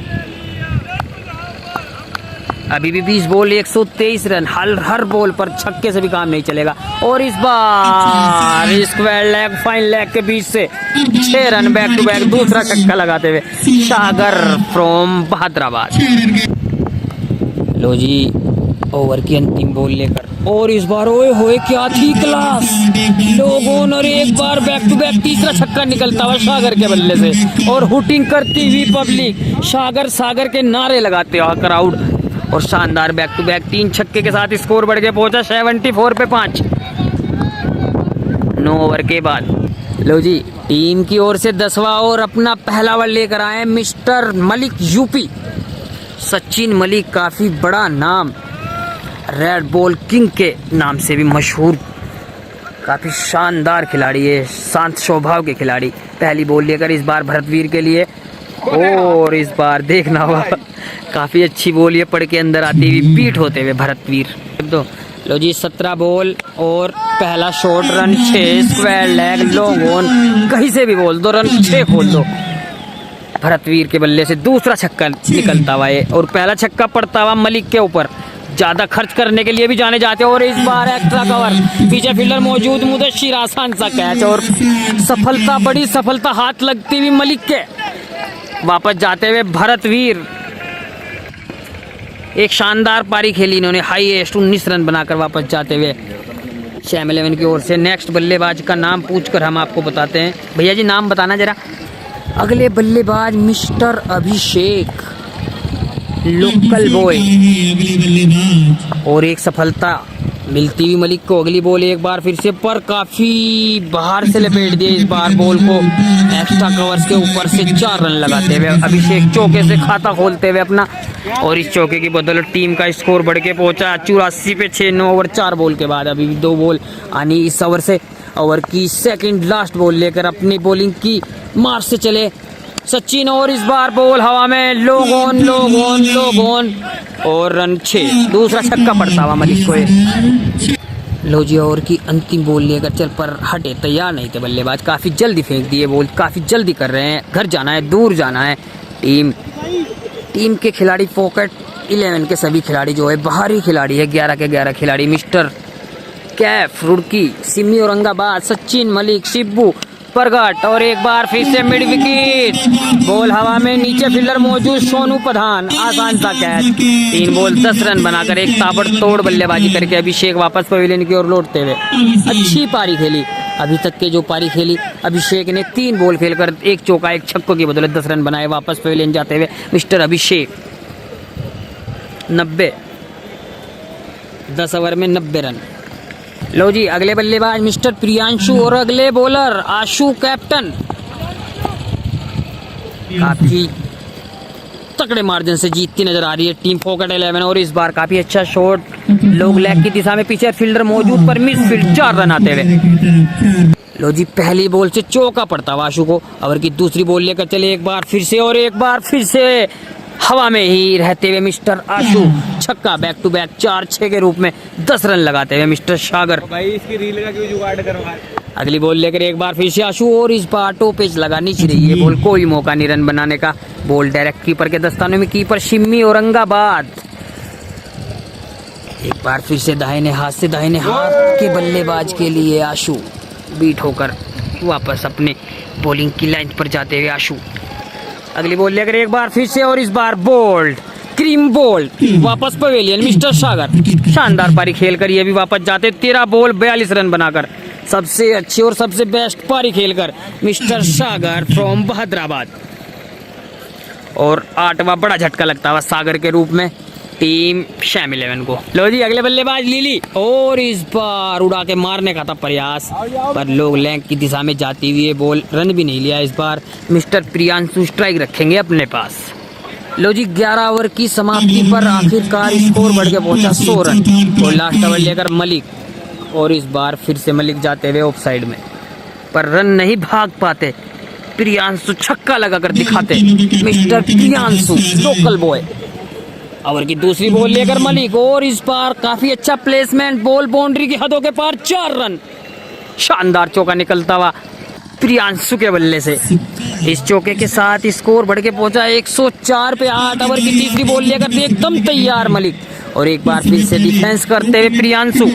Speaker 1: अभी भी 20 बॉल 123 रन। हर बॉल पर छक्के से भी काम नहीं चलेगा और इस bar square leg fine leg के बीच से 6 रन बैक टू बैक, दूसरा छक्का लगाते हुए सागर फ्रॉम बहादुराबाद। लो जी ओवर की अंतिम बॉल लेकर और इस बार ओए होए क्या थी क्लास लोगों, और एक बार बैक टू बैक तीसरा छक्का निकलता हुआ सागर के बल्ले से और हुटिंग करती हुई पब्लिक, सागर के नारे लगाते हुआ क्राउड और शानदार बैक टू बैक 3 छक्के के साथ स्कोर बढ़ के पहुंचा 74 पे 5 9 ओवर के बाद। लो जी टीम की ओर से 10वां ओवर अपना पहला ओवर लेकर आए मिस्टर मलिक यूपी। सचिन मलिक काफी बड़ा नाम, रेड बॉल किंग के नाम से भी मशहूर, काफी शानदार खिलाड़ी है, शांत स्वभाव के खिलाड़ी। पहली बॉल लेकर इस बार भरतवीर के लिए और इस बार देखना होगा काफी अच्छी बॉल ये पड़ के अंदर आती हुई बीट होते हुए भरतवीर। तो लो जी 17 बॉल और पहला short run 6, square leg long on, कहीं से भी बोल दो रन 6 खोल दो। भरतवीर के बल्ले से दूसरा छक्का निकलता हुआ है और पहला छक्का पड़ता हुआ मलिक के ऊपर। ज्यादा खर्च करने के लिए भी जाने जाते हैं। और इस बार एक्स्ट्रा कवर, पीछे फील्डर मौजूद, मुदस्सिर, आसान सा कैच और सफलता, बड़ी सफलता हाथ लगती हुई मलिक के। वापस जाते हुए भरतवीर, एक शानदार पारी खेली इन्होंने, हाईएस्ट 19 रन बनाकर वापस जाते हुए शैम 11 की ओर से। नेक्स्ट बल्लेबाज का नाम पूछकर हम आपको बताते हैं। भैया जी नाम बताना जरा। अगले बल्लेबाज मिस्टर अभिषेक, लोकल बॉय।
Speaker 3: अगले बल्लेबाज
Speaker 1: और एक सफलता मिलती हुई मलिक को। अगली बॉल एक बार फिर से, पर काफी बाहर से लपेट दिए इस बार बॉल को, एक्स्ट्रा कवर्स के ऊपर से 4 रन लगाते हुए अभिषेक चौके से खाता खोलते हुए अपना। और इस चौके की बदौलत टीम का स्कोर बढ़ के पहुंचा 84 पे 6। 9 ओवर 4 बॉल के बाद अभी 2 बॉल आनी इस ओवर से। ओवर की सेकंड लास्ट बॉल लेकर अपनी बॉलिंग की मार्च से चले सचिन। और इस बार बॉल हवा में, लोग ऑन और रन 6। दूसरा छक्का पड़ता हुआ मलिक को। लो जी, ओवर की अंतिम बॉल लेकर चल पर हटे, तैयार नहीं थे बल्लेबाज, काफ़ी जल्दी फेंक दिए बॉल, काफ़ी जल्दी कर रहे हैं, घर जाना है, दूर जाना है। टीम के खिलाड़ी पॉकेट 11 के सभी खिलाड़ी जो है बाहरी खिलाड़ी है, 11 के 11 खिलाड़ी, मिस्टर कैफ, रुड़की, सिमी, औरंगाबाद, सचिन, मलिक, शिब्बू, परगट। और एक बार फिर से मिड विकेट, बॉल हवा में, नीचे फील्डर मौजूद, सोनू प्रधान, आसान सा कैच। 3 बॉल 10 रन बनाकर एक ताबड़तोड़ बल्लेबाजी करके अभिषेक वापस पवेलियन की ओर लौटते हुए अच्छी पारी खेली। अभी तक के जो पारी खेली अभिषेक ने 3 बॉल खेलकर 1 चौका 1 छक्कों की बदौलत 10 रन बनाए। वापस पवेलियन जाते हुए मिस्टर अभिषेक 90, 10 ओवर में 90 रन। लो जी, अगले बल्लेबाज मिस्टर प्रियांशु और अगले बॉलर आशु, कैप्टन। काफी तगड़े मार्जिन से जीतती नजर आ रही है टीम पॉकेट 11। और इस बार काफी अच्छा शॉट, लोग लेग की दिशा में, पीछे फील्डर मौजूद पर मिस फील्ड, 4 रन आते हुए। लो जी, पहली बॉल से चौका पड़ता हुआ आशु को। ओवर की दूसरी बॉल लेकर चले एक बार फिर से, और एक बार फिर से हवा में ही रहते हुए मिस्टर आशु छक्का, बैक टू बैक 4-6 के रूप में 10 रन लगाते हुए मिस्टर सागर।
Speaker 2: भाई इसकी रील का क्यों जुगाड़ करवा।
Speaker 1: अगली बॉल लेकर एक बार फिर से आशु, और इस बार टो पिच लगा, नीचे रही है बॉल, कोई मौका नहीं रन बनाने का। बॉल डायरेक्ट कीपर के दस्तानों में, कीपर शिम्मी, औरंगाबाद। एक बार फिर से दाहिने हाथ के बल्लेबाज के लिए आशु बीट होकर वापस अपने बॉलिंग की लाइन पर जाते हुए आशु। अगली बॉल लेकर एक बार फिर से, और इस बार बोल्ड, क्रीम बोल्ड, वापस पवेलियन मिस्टर सागर। शानदार पारी खेलकर ये भी वापस जाते, 13 बॉल 42 रन बनाकर सबसे अच्छी और सबसे बेस्ट पारी खेलकर मिस्टर सागर फ्रॉम बहादुराबाद। और 8वां बड़ा झटका लगता हुआ सागर के रूप में टीम शैम 11 को। लो जी, अगले बल्लेबाज लिली, और इस बार उड़ा के मारने का था प्रयास, पर लोग लेग की दिशा में जाती हुई बॉल, रन भी नहीं लिया। इस बार मिस्टर प्रियांशु स्ट्राइक रखेंगे अपने पास। लो जी, 11 ओवर की समाप्ति पर आखिरकार स्कोर बढ़ के पहुंचा 100 रन। और लास्ट ओवर लेकर मलिक, और इस बार फिर से मलिक जाते हुए ऑफ साइड में, पर रन नहीं भाग पाते। प्रियांशु छक्का लगाकर दिखाते, mister Priyanshu, local boy. Over की दूसरी बॉल लेकर मलिक, और इस बार काफी अच्छा प्लेसमेंट, बॉल बाउंड्री की हदों के पार, 4 रन। शानदार चौका निकलता हुआ प्रियांशु के बल्ले से। इस चौके के साथ स्कोर बढ़ के पहुंचा 104 पे 8। ओवर की तीसरी बॉल लेकर एकदम तैयार मलिक, और एक बार फिर से डिफेंस करते हुए प्रियांशु।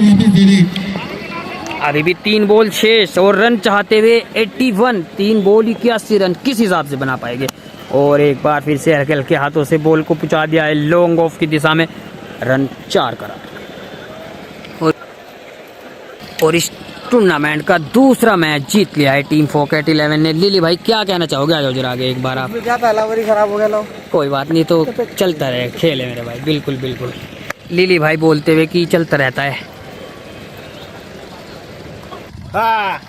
Speaker 1: अभी भी 3 बॉल शेष और रन चाहते हुए 81। 3 बॉल 81 रन किस हिसाब से बना पाएंगे। और एक बार फिर से हल्के हल्के हाथों से बॉल को पहुंचा दिया है लॉन्ग ऑफ की दिशा में, रन 4 करा। और इस टूर्नामेंट का दूसरा मैच जीत लिया है टीम पॉकेट 11 ने। लिली भाई क्या कहना चाहोगे, आ जाओ जरा आगे एक बार आप।
Speaker 4: क्या पहला ओवर ही खराब हो गया लो।
Speaker 1: कोई बात नहीं, तो चलता रहे, खेल है मेरे भाई, बिल्कुल बिल्कुल। लिली भाई बोलते हुए कि चलता रहता है।
Speaker 4: हाँ